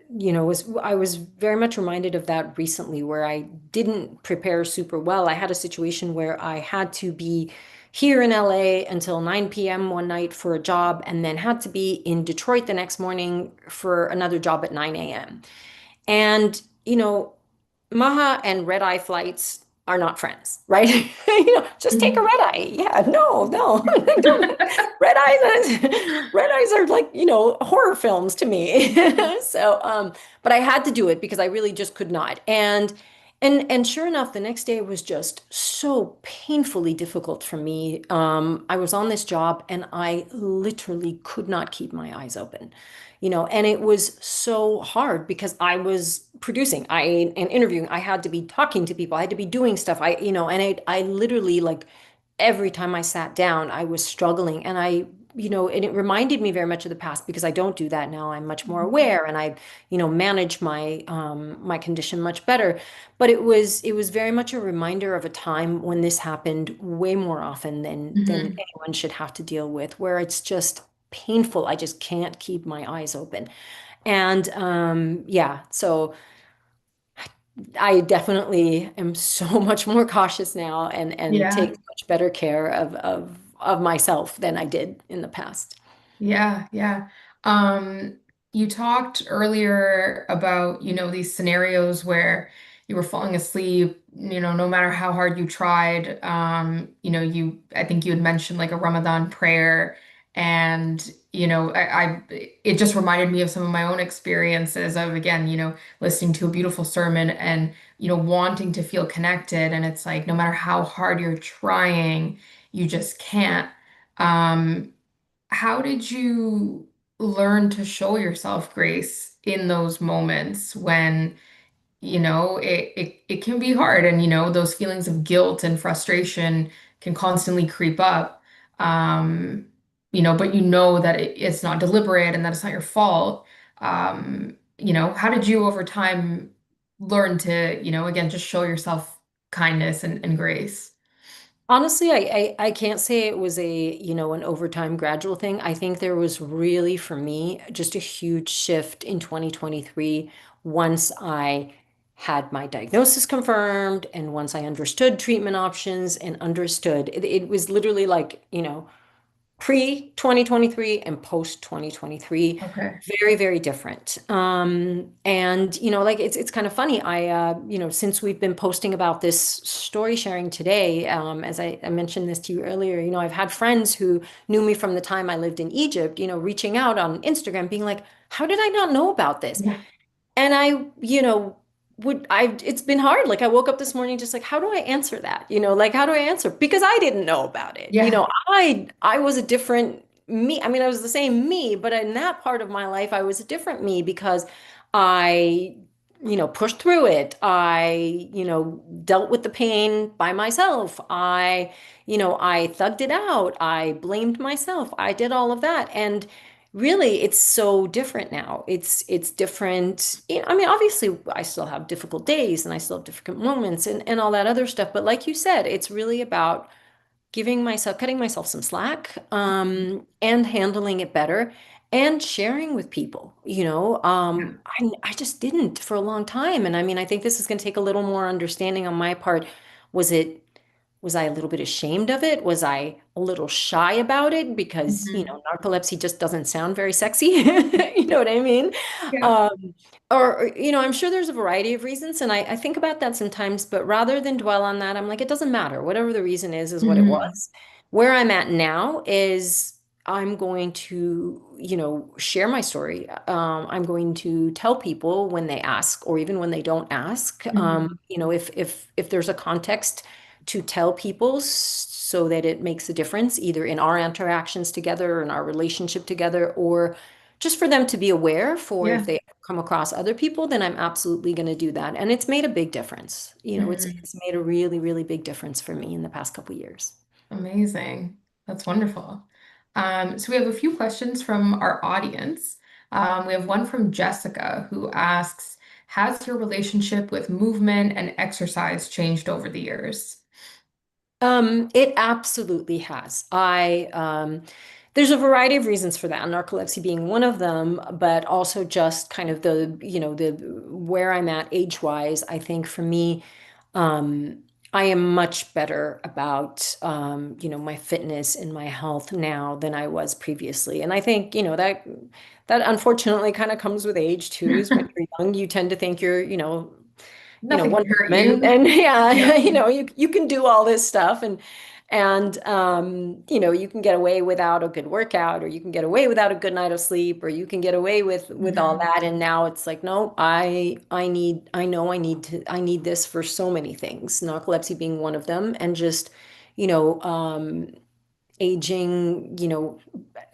S2: was I was very much reminded of that recently where I didn't prepare super well. I had a situation where I had to be here in LA until 9 p.m. one night for a job and then had to be in Detroit the next morning for another job at 9 a.m. And, Maha and red eye flights are not friends, right? Just take a
S1: Mhm.
S2: red eye. Yeah, no, no. Don't. Red eyes are like, horror films to me. So, but I had to do it because I really just could not. And sure enough, the next day was just so painfully difficult for me. I was on this job and I literally could not keep my eyes open, and it was so hard because I was producing, and interviewing. I had to be talking to people. I had to be doing stuff. And I literally like every time I sat down, I was struggling, and and it reminded me very much of the past because I don't do that now. I'm much more aware, and I, manage my condition much better. But it was very much a reminder of a time when this happened way more often than
S1: Mhm.
S2: anyone should have to deal with, where it's just painful. I just can't keep my eyes open. And yeah, so I definitely am so much more cautious now and
S1: Yeah.
S2: take much better care of myself than I did in the past.
S1: Yeah, yeah. Um, you talked earlier about, these scenarios where you were falling asleep, no matter how hard you tried. I think you had mentioned like a Ramadan prayer, and, it just reminded me of some of my own experiences of, again, listening to a beautiful sermon and, wanting to feel connected. And it's like, no matter how hard you're trying, you just can't. Um, how did you learn to show yourself grace in those moments when, it can be hard, and, those feelings of guilt and frustration can constantly creep up. Um, but that it's not deliberate and that it's not your fault. How did you over time learn to, again, just show yourself kindness and grace?
S2: Honestly, I can't say it was an overtime gradual thing. I think there was really, for me, just a huge shift in 2023 once I had my diagnosis confirmed and once I understood treatment options and understood it was literally like, pre 2023 and post 2023,
S1: Okay.
S2: very very different. And like it's kind of funny. Since we've been posting about this story sharing today, as I mentioned this to you earlier, I've had friends who knew me from the time I lived in Egypt, reaching out on Instagram being like, how did I not know about this?
S1: Yeah.
S2: And it's been hard. Like I woke up this morning just like, how do I answer that? Like how do I answer? Because I didn't know about it.
S1: Yeah.
S2: I was a different me. I mean, I was the same me, but in that part of my life, I was a different me because I, pushed through it. I, dealt with the pain by myself. I thugged it out. I blamed myself. I did all of that. And really, it's so different now. It's different. I mean, obviously, I still have difficult days and I still have difficult moments and all that other stuff. But like you said, it's really about cutting myself some slack, and handling it better and sharing with people.
S1: Yeah.
S2: I just didn't for a long time. And I mean, I think this is going to take a little more understanding on my part. Was it was I a little bit ashamed of it? Was I a little shy about it? Because,
S1: Mhm.
S2: narcolepsy just doesn't sound very sexy. You know what I mean?
S1: Yeah.
S2: Um, I'm sure there's a variety of reasons. And I think about that sometimes, but rather than dwell on that, I'm like, it doesn't matter. Whatever the reason is what it
S1: Mhm.
S2: was. Where I'm at now is I'm going to, share my story. I'm going to tell people when they ask, or even when they don't ask.
S1: Mhm.
S2: If there's a context to tell people so that it makes a difference either in our interactions together or in our relationship together, or just for them to be aware for if
S1: Yeah.
S2: they come across other people, then I'm absolutely going to do that. And it's made a big difference. It's
S1: Mhm.
S2: it's made a really, really big difference for me in the past couple years.
S1: Amazing. That's wonderful. So we have a few questions from our audience. We have one from Jessica who asks, has your relationship with movement and exercise changed over the years?
S2: It absolutely has. There's a variety of reasons for that, narcolepsy being one of them, but also just kind of the where I'm at age-wise. I think for me, um, I am much better about, my fitness and my health now than I was previously. And I think, that unfortunately kind of comes with age too, is when you're young, you tend to think you're,
S1: Nothing can
S2: Wonder
S1: hurt
S2: Woman,
S1: you.
S2: and yeah,
S1: Yeah.
S2: you can do all this stuff, and you can get away without a good workout, or you can get away without a good night of sleep, or you can get away with all
S1: Mhm.
S2: that. And now it's like, no, I need this for so many things, narcolepsy being one of them, and just, you know, um, aging,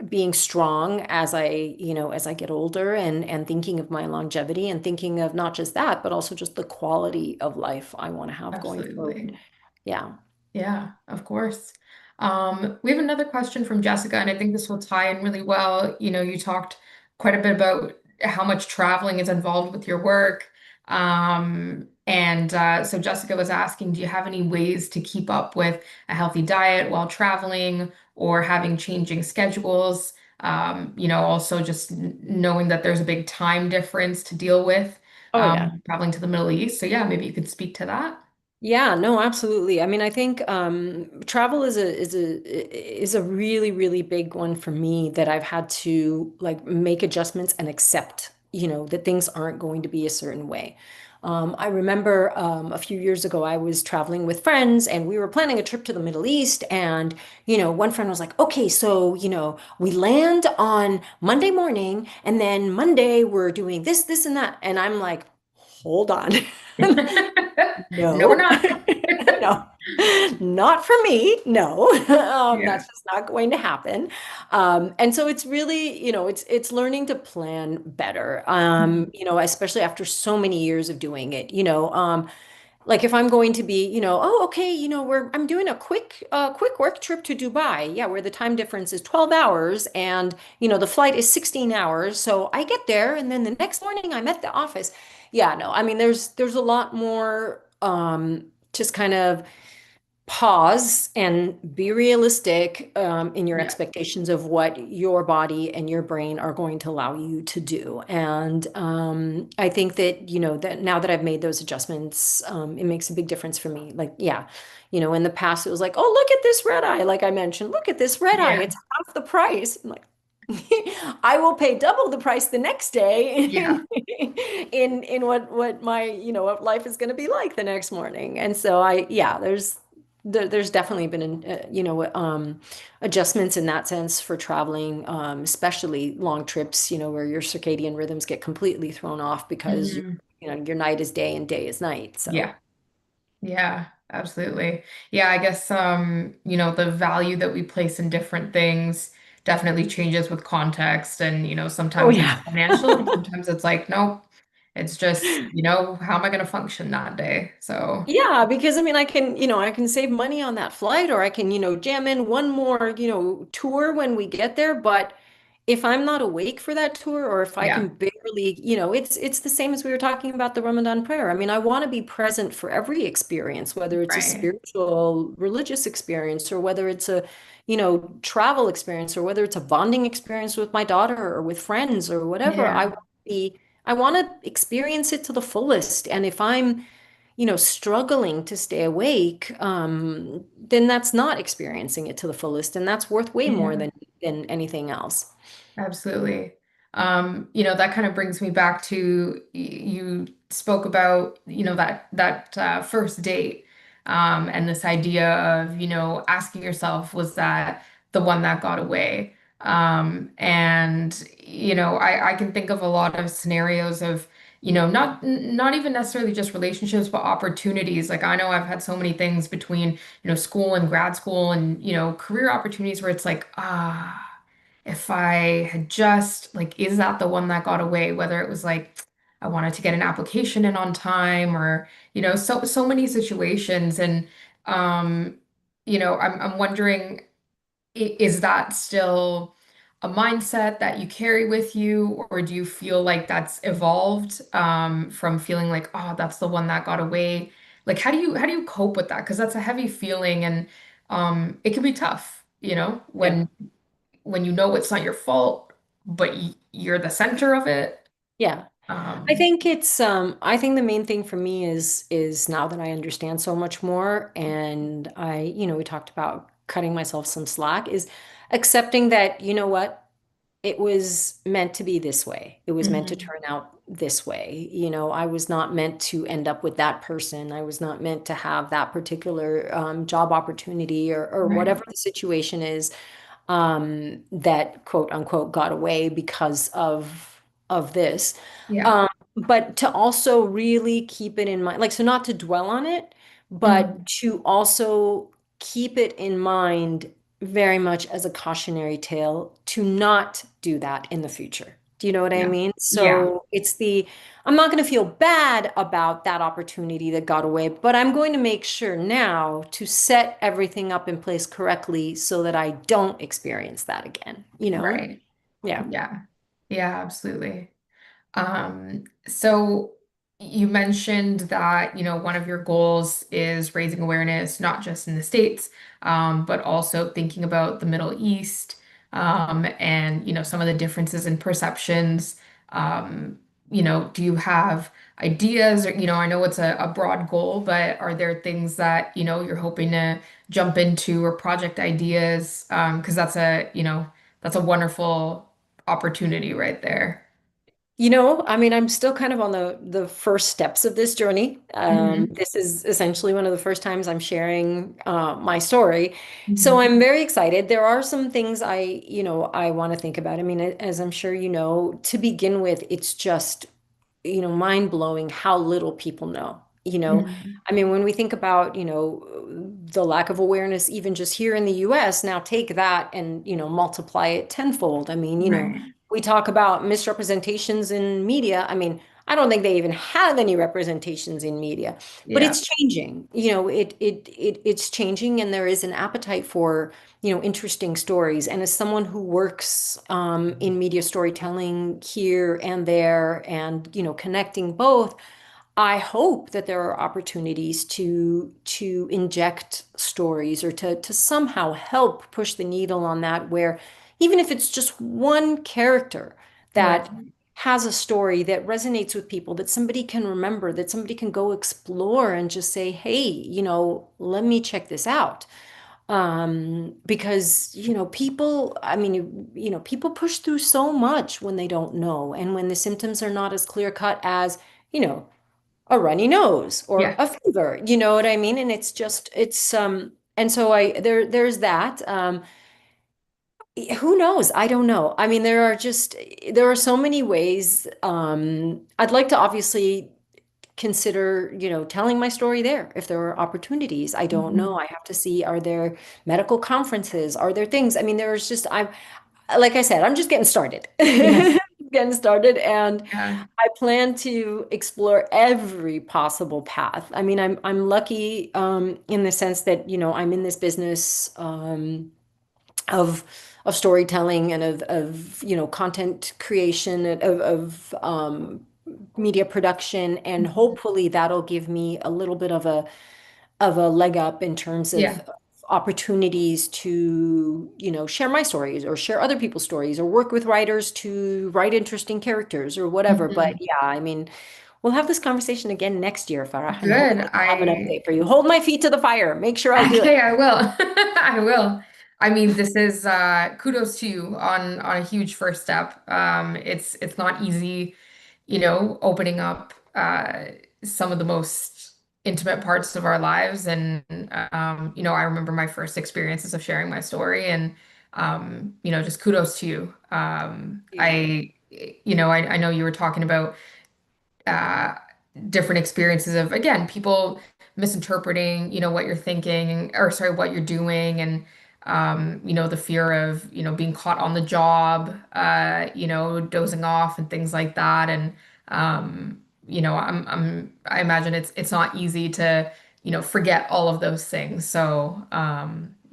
S2: being strong as I get older, and thinking of my longevity, and thinking of not just that, but also just the quality of life I want to have going forward.
S1: Absolutely.
S2: Yeah.
S1: Yeah, of course. We have another question from Jessica, and I think this will tie in really well. You talked quite a bit about how much traveling is involved with your work. And so Jessica was asking, do you have any ways to keep up with a healthy diet while traveling or having changing schedules? Also just knowing that there's a big time difference to deal with
S2: Oh yeah.
S1: traveling to the Middle East. So yeah, maybe you could speak to that.
S2: Yeah, no, absolutely. I mean, I think travel is a really, really big one for me, that I've had to like make adjustments and accept, that things aren't going to be a certain way. I remember a few years ago, I was traveling with friends, and we were planning a trip to the Middle East. And, one friend was like, okay, so, we land on Monday morning, and then Monday we're doing this, this, and that. And I'm like, hold on.
S1: No, we're
S2: No,
S1: not.
S2: no, not for me. No,
S1: Yeah.
S2: that's just not going to happen. And so it's really, it's learning to plan better.
S1: Mhm.
S2: Especially after so many years of doing it. Like if I'm going to be, oh, okay, I'm doing a quick work trip to Dubai. Yeah, where the time difference is 12 hours, and the flight is 16 hours. So I get there, and then the next morning I'm at the office. Yeah, no, I mean there's a lot more just kind of pause and be realistic in your
S1: Yeah.
S2: expectations of what your body and your brain are going to allow you to do. And I think that, that now that I've made those adjustments, it makes a big difference for me. Like, yeah, in the past, it was like, oh, look at this red eye. Like I mentioned, look at this red eye.
S1: Yeah.
S2: It's half the price. I'm like, I will pay double the price the next day
S1: Yeah.
S2: in what my what life is going to be like the next morning. And so yeah, there's definitely been adjustments in that sense for traveling, especially long trips, where your circadian rhythms get completely thrown off because
S1: Mhm.
S2: your night is day and day is night. So
S1: Yeah. Yeah, absolutely. Yeah, I guess the value that we place in different things definitely changes with context and
S2: oh
S1: sometimes it's
S2: yeah.
S1: financial and sometimes it's like, nope, it's just, how am I going to function that day? So,
S2: Yeah, because I mean, I can save money on that flight, or I can, jam in one more, tour when we get there. But if I'm not awake for that tour, or if I can
S1: yeah,
S2: barely, it's the same as we were talking about the Ramadan prayer. I mean, I want to be present for every experience, whether it's a
S1: right.
S2: spiritual, religious experience, or whether it's a, travel experience, or whether it's a bonding experience with my daughter or with friends or whatever.
S1: Yeah,
S2: I want to experience it to the fullest. And if I'm struggling to stay awake, then that's not experiencing it to the fullest, and that's worth way more
S1: yeah.
S2: than anything else.
S1: Absolutely. That kind of brings me back to you spoke about, that first date, and this idea of, asking yourself, was that the one that got away? And I can think of a lot of scenarios of, not even necessarily just relationships, but opportunities. Like I know I've had so many things between, school and grad school and, career opportunities where it's like, if I had just like, is that the one that got away? Whether it was like I wanted to get an application in on time or, so many situations. And um, I'm wondering. is that still a mindset that you carry with you, or do you feel like that's evolved from feeling like, oh, that's the one that got away? Like, how do you cope with that? Because that's a heavy feeling, and it can be tough,
S2: Yeah.
S1: when you know it's not your fault, but you're the center of it.
S2: Yeah.
S1: Um,
S2: I think the main thing for me is now that I understand so much more and we talked about cutting myself some slack, is accepting that, you know what, it was meant to be this way. It was meant to
S1: mhm.
S2: turn out this way. I was not meant to end up with that person. I was not meant to have that particular job opportunity or
S1: Right.
S2: whatever the situation is, that quote unquote got away because of this.
S1: Yeah.
S2: Um, but to also really keep it in mind, like, so not to dwell on it, but
S1: Mhm.
S2: to also keep it in mind very much as a cautionary tale to not do that in the future. Do you know what I
S1: Yeah.
S2: mean?
S1: Yeah.
S2: So I'm not going to feel bad about that opportunity that got away, but I'm going to make sure now to set everything up in place correctly so that I don't experience that again, you know?
S1: Right.
S2: Yeah.
S1: Yeah. Yeah, absolutely. So you mentioned that, one of your goals is raising awareness, not just in the States, but also thinking about the Middle East, and, some of the differences in perceptions. Do you have ideas or, I know it's a broad goal, but are there things that, you're hoping to jump into or project ideas? Because that's a wonderful opportunity right there.
S2: I mean, I'm still kind of on the first steps of this journey.
S1: Hmm.
S2: This is essentially one of the first times I'm sharing my story. So
S1: Hmm.
S2: I'm very excited. There are some things I want to think about. I mean, as I'm sure you know, to begin with, it's just mind-blowing how little people know.
S1: Hmm.
S2: I mean, when we think about, the lack of awareness, even just here in the US, now take that and, multiply it tenfold. I mean,
S1: Right.
S2: we talk about misrepresentations in media. I mean, I don't think they even have any representations in media, but
S1: Yeah.
S2: it's changing. It's changing, and there is an appetite for, interesting stories. And as someone who works in media storytelling here and there, and connecting both, I hope that there are opportunities to inject stories or to somehow help push the needle on that, where even if it's just one character
S1: Right.
S2: that has a story that resonates with people, that somebody can remember, that somebody can go explore and just say, hey, let me check this out. Because people, I mean, people push through so much when they don't know, and when the symptoms are not as clear cut as, you know a runny nose or
S1: Yeah.
S2: a fever, you know what I mean? And and so there's that. Who knows? I don't know. I mean, there are so many ways. I'd like to obviously consider, telling my story there if there are opportunities. I don't know.
S1: Hmm.
S2: I have to see, are there medical conferences? Are there things? I mean, there's just, like I said, I'm just getting started.
S1: Yes.
S2: Getting started, and
S1: Yeah.
S2: I plan to explore every possible path. I mean, I'm lucky in the sense that, I'm in this business of storytelling and of content creation, of media production, and
S1: Mhm.
S2: hopefully that'll give me a little bit of a leg up in terms of
S1: Yeah.
S2: opportunities to, share my stories or share other people's stories or work with writers to write interesting characters or whatever. But
S1: Hmm.
S2: yeah, I mean, we'll have this conversation again next year, Farah, and
S1: Good.
S2: hopefully I'll have an update for you. Hold my feet to the fire. Make sure I do it.
S1: Okay, I will. I will. I mean, this is kudos to you on a huge first step. It's not easy, opening up some of the most intimate parts of our lives. And I remember my first experiences of sharing my story, and just kudos to you.
S2: You.
S1: I know you were talking about uh, different experiences of, again, people misinterpreting, what you're thinking, or sorry, what you're doing, and the fear of, being caught on the job, dozing off and things like that. And I imagine it's not easy to, forget all of those things. So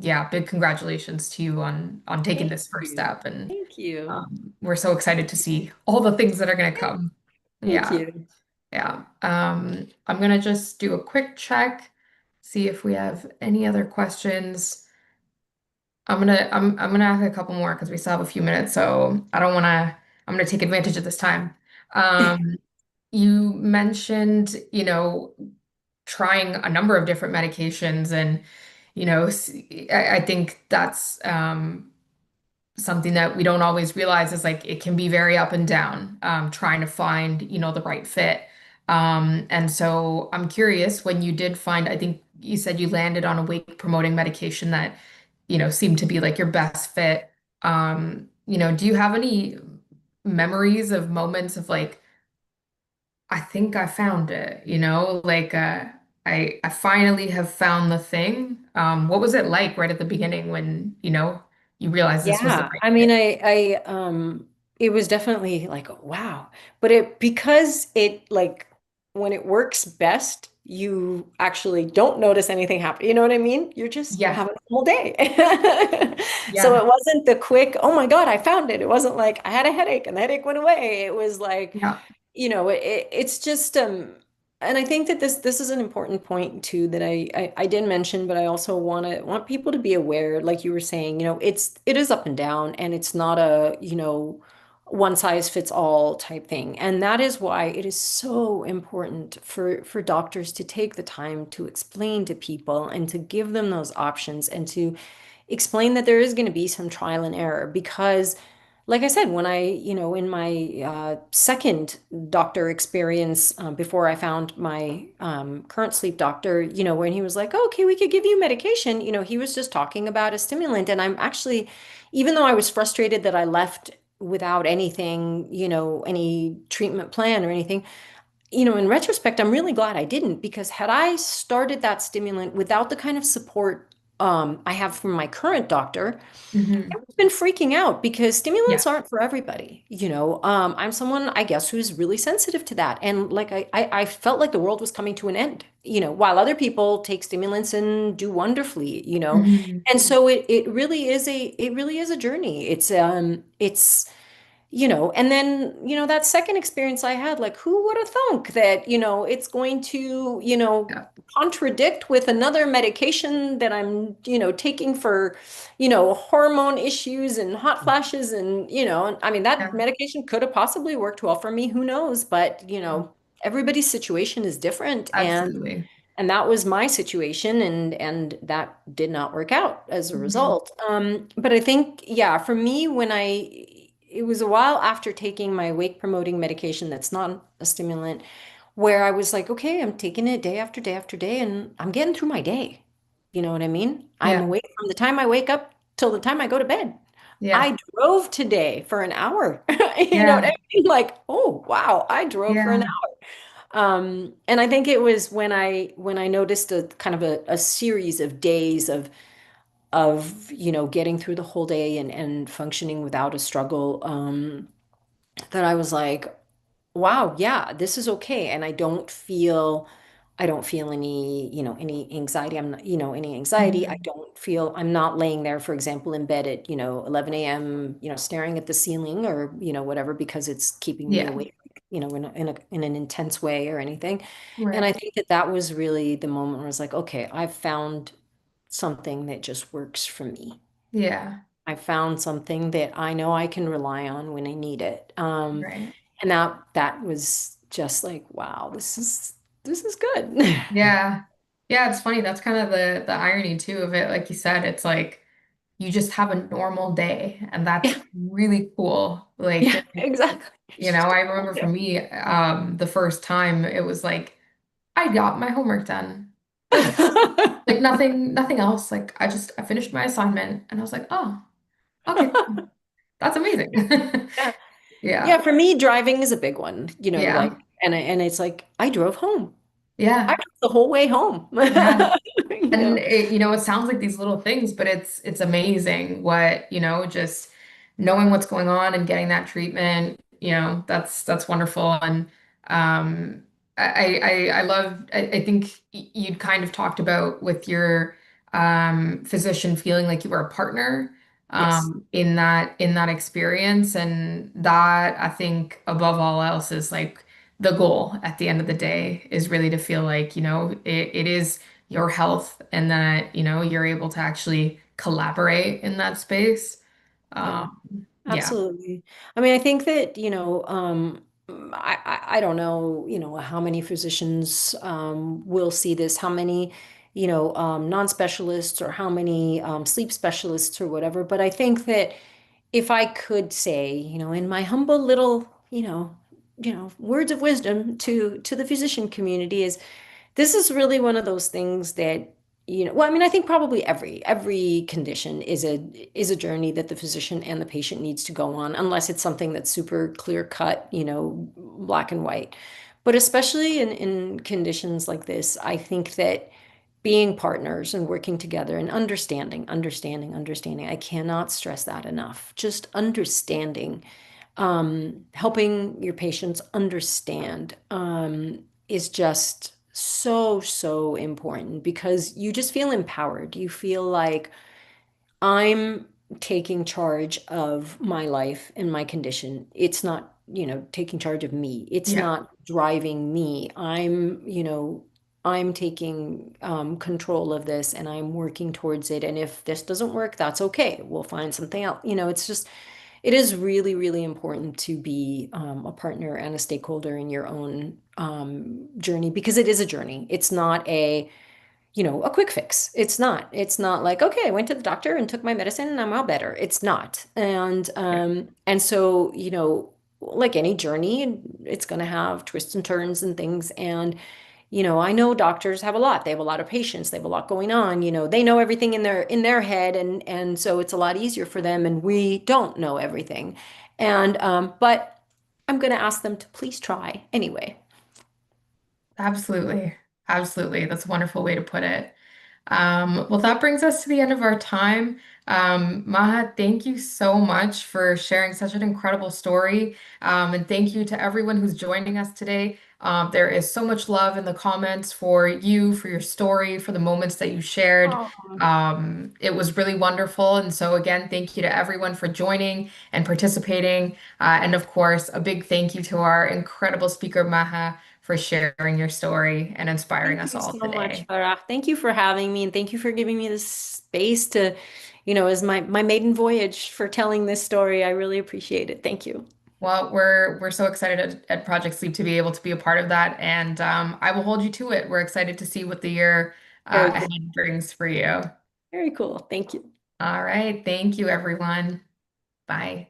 S1: yeah, big congratulations to you on taking
S2: Thank
S1: this first
S2: you.
S1: step, and
S2: Thank you.
S1: we're so excited to see all the things that are going to come.
S2: Thank
S1: Yeah,
S2: you.
S1: yeah. I'm gonna just do a quick check, see if we have any other questions. I'm gonna ask a couple more because we still have a few minutes, so I don't wanna. I'm gonna take advantage of this time. Um, you mentioned, trying a number of different medications, and I think that's something that we don't always realize is like it can be very up and down, trying to find, the right fit. And so I'm curious, when you did find, I think you said you landed on a wake promoting medication that, seemed to be like your best fit. Do you have any memories of moments of like, I think I found it, like I finally have found the thing. What was it like right at the beginning when, you realized this was the
S2: Yeah,
S1: right
S2: I mean,
S1: fit?
S2: it was definitely like, wow. But it, because it like, when it works best, you actually don't notice anything happen. You know what I mean? You're just
S1: Yeah.
S2: having a normal day. So
S1: Yeah.
S2: it wasn't the quick, oh my God, I found it. It wasn't like I had a headache and the headache went away. It was like,
S1: Yeah.
S2: it's just and I think that this is an important point too that I did mention, but I also want people to be aware, like you were saying, it is up and down, and it's not a, one size fits all type thing. And that is why it is so important for doctors to take the time to explain to people and to give them those options and to explain that there is going to be some trial and error. Because like I said, when I, in my second doctor experience, before I found my current sleep doctor, when he was like, oh, okay, we could give you medication, he was just talking about a stimulant. And I'm actually, even though I was frustrated that I left without anything, any treatment plan or anything, in retrospect, I'm really glad I didn't, because had I started that stimulant without the kind of support I have from my current doctor,
S1: Hmm.
S2: I've been freaking out because
S1: Yeah.
S2: stimulants aren't for everybody. I'm someone, I guess, who's really sensitive to that. And like I felt like the world was coming to an end, while other people take stimulants and do wonderfully.
S1: Hmm.
S2: And so it really is a journey. And then, that second experience I had, like, who would have thunk that, it's going to,
S1: Yeah.
S2: contradict with another medication that I'm, taking for, hormone issues and hot flashes. And, I mean, that
S1: Yeah.
S2: medication could have possibly worked well for me. Who knows? But,
S1: Yeah.
S2: everybody's situation is different.
S1: Absolutely.
S2: And that was my situation, and that did not work out as a
S1: Hmm.
S2: result. But I think, yeah, for me, it was a while after taking my wake promoting medication that's not a stimulant, where I was like, okay, I'm taking it day after day after day, and I'm getting through my day. You know what I mean? I'm
S1: Yeah.
S2: awake from the time I wake up till the time I go to bed.
S1: Yeah.
S2: I drove today for an hour. You know what I
S1: Yeah.
S2: mean? Like, oh, wow, I drove for an
S1: Yeah.
S2: hour. And I think it was when I noticed a kind of a series of days of getting through the whole day and functioning without a struggle, that I was like, wow, yeah, this is okay. And I don't feel any anxiety. I'm not, any anxiety. I
S1: Hmm.
S2: don't feel, I'm not laying there, for example, in bed at, 11 a.m., staring at the ceiling or, whatever, because it's keeping me
S1: Yeah.
S2: awake, in an intense way or anything. And I
S1: Right.
S2: think that that was really the moment where I was like, okay, I've found something that just works for me.
S1: Yeah.
S2: I found something that I know I can rely on when I need it.
S1: Right.
S2: And that was just like, wow, this is good.
S1: Yeah. Yeah, it's funny. That's kind of the irony too of it. Like you said, it's like you just have a normal day, and that's
S2: Yeah,
S1: really cool. Like,
S2: yeah, exactly. It's just
S1: I
S2: a
S1: remember
S2: normal
S1: for
S2: day.
S1: me, the first time it was like I got my homework done. That's it. Like nothing else. Like I finished my assignment and I was like, oh, okay, cool. That's amazing.
S2: Yeah. Yeah,
S1: Yeah.
S2: for me, driving is a big one, like,
S1: Yeah.
S2: and it's like I drove home. I
S1: Yeah.
S2: drove the whole way home.
S1: Yeah.
S2: You
S1: And
S2: know.
S1: it sounds like these little things, but it's amazing what, just knowing what's going on and getting that treatment, that's wonderful. And I love, I think you'd kind of talked about with your physician feeling like you were a partner
S2: Yes.
S1: in that experience. And that I think above all else is like the goal at the end of the day is really to feel like, it is your health and that, you're able to actually collaborate in that space.
S2: Yeah.
S1: Yeah,
S2: Absolutely. I mean, I think that, I don't know, how many physicians will see this, how many, non-specialists or how many sleep specialists or whatever. But I think that if I could say, in my humble little, words of wisdom to the physician community is this is really one of those things that, well, I mean, I think probably every condition is a journey that the physician and the patient needs to go on, unless it's something that's super clear cut, black and white. But especially in conditions like this, I think that being partners and working together and understanding. I cannot stress that enough. Just understanding, helping your patients understand, is just so important because you just feel empowered. You feel like I'm taking charge of my life and my condition. It's not, taking charge of me. It's
S1: yeah,
S2: not driving me. I'm taking control of this and I'm working towards it. And if this doesn't work, that's okay. We'll find something else. It's just, it is really important to be a partner and a stakeholder in your own journey because it is a journey. It's not a quick fix. It's not like, okay, I went to the doctor and took my medicine and I'm all better. It's not.
S1: yeah,
S2: And so, like any journey, it's going to have twists and turns and things. And, I know doctors have a lot. They have a lot of patients. They have a lot going on. They know everything in their head and so it's a lot easier for them and we don't know everything. And but I'm going to ask them to please try anyway.
S1: absolutely. Absolutely. That's a wonderful way to put it. Well, that brings us to the end of our time. Maha, thank you so much for sharing such an incredible story. And thank you to everyone who's joining us today. There is so much love in the comments for you, for your story, for the moments that you shared.
S2: Oh,
S1: It was really wonderful. And so, again, thank you to everyone for joining and participating. And of course, a big thank you to our incredible speaker, Maha, for sharing your story and inspiring
S2: thank
S1: us
S2: you
S1: all
S2: so much,
S1: today.
S2: Farah. Thank you for having me and thank you for giving me this space to, as my maiden voyage for telling this story. I really appreciate it. Thank you.
S1: Well, we're so excited at Project Sleep to be able to be a part of that, and I will hold you to it. We're excited to see what the year
S2: Very cool.
S1: ahead brings for you.
S2: Very cool. Thank you.
S1: All right, thank you, everyone. Bye.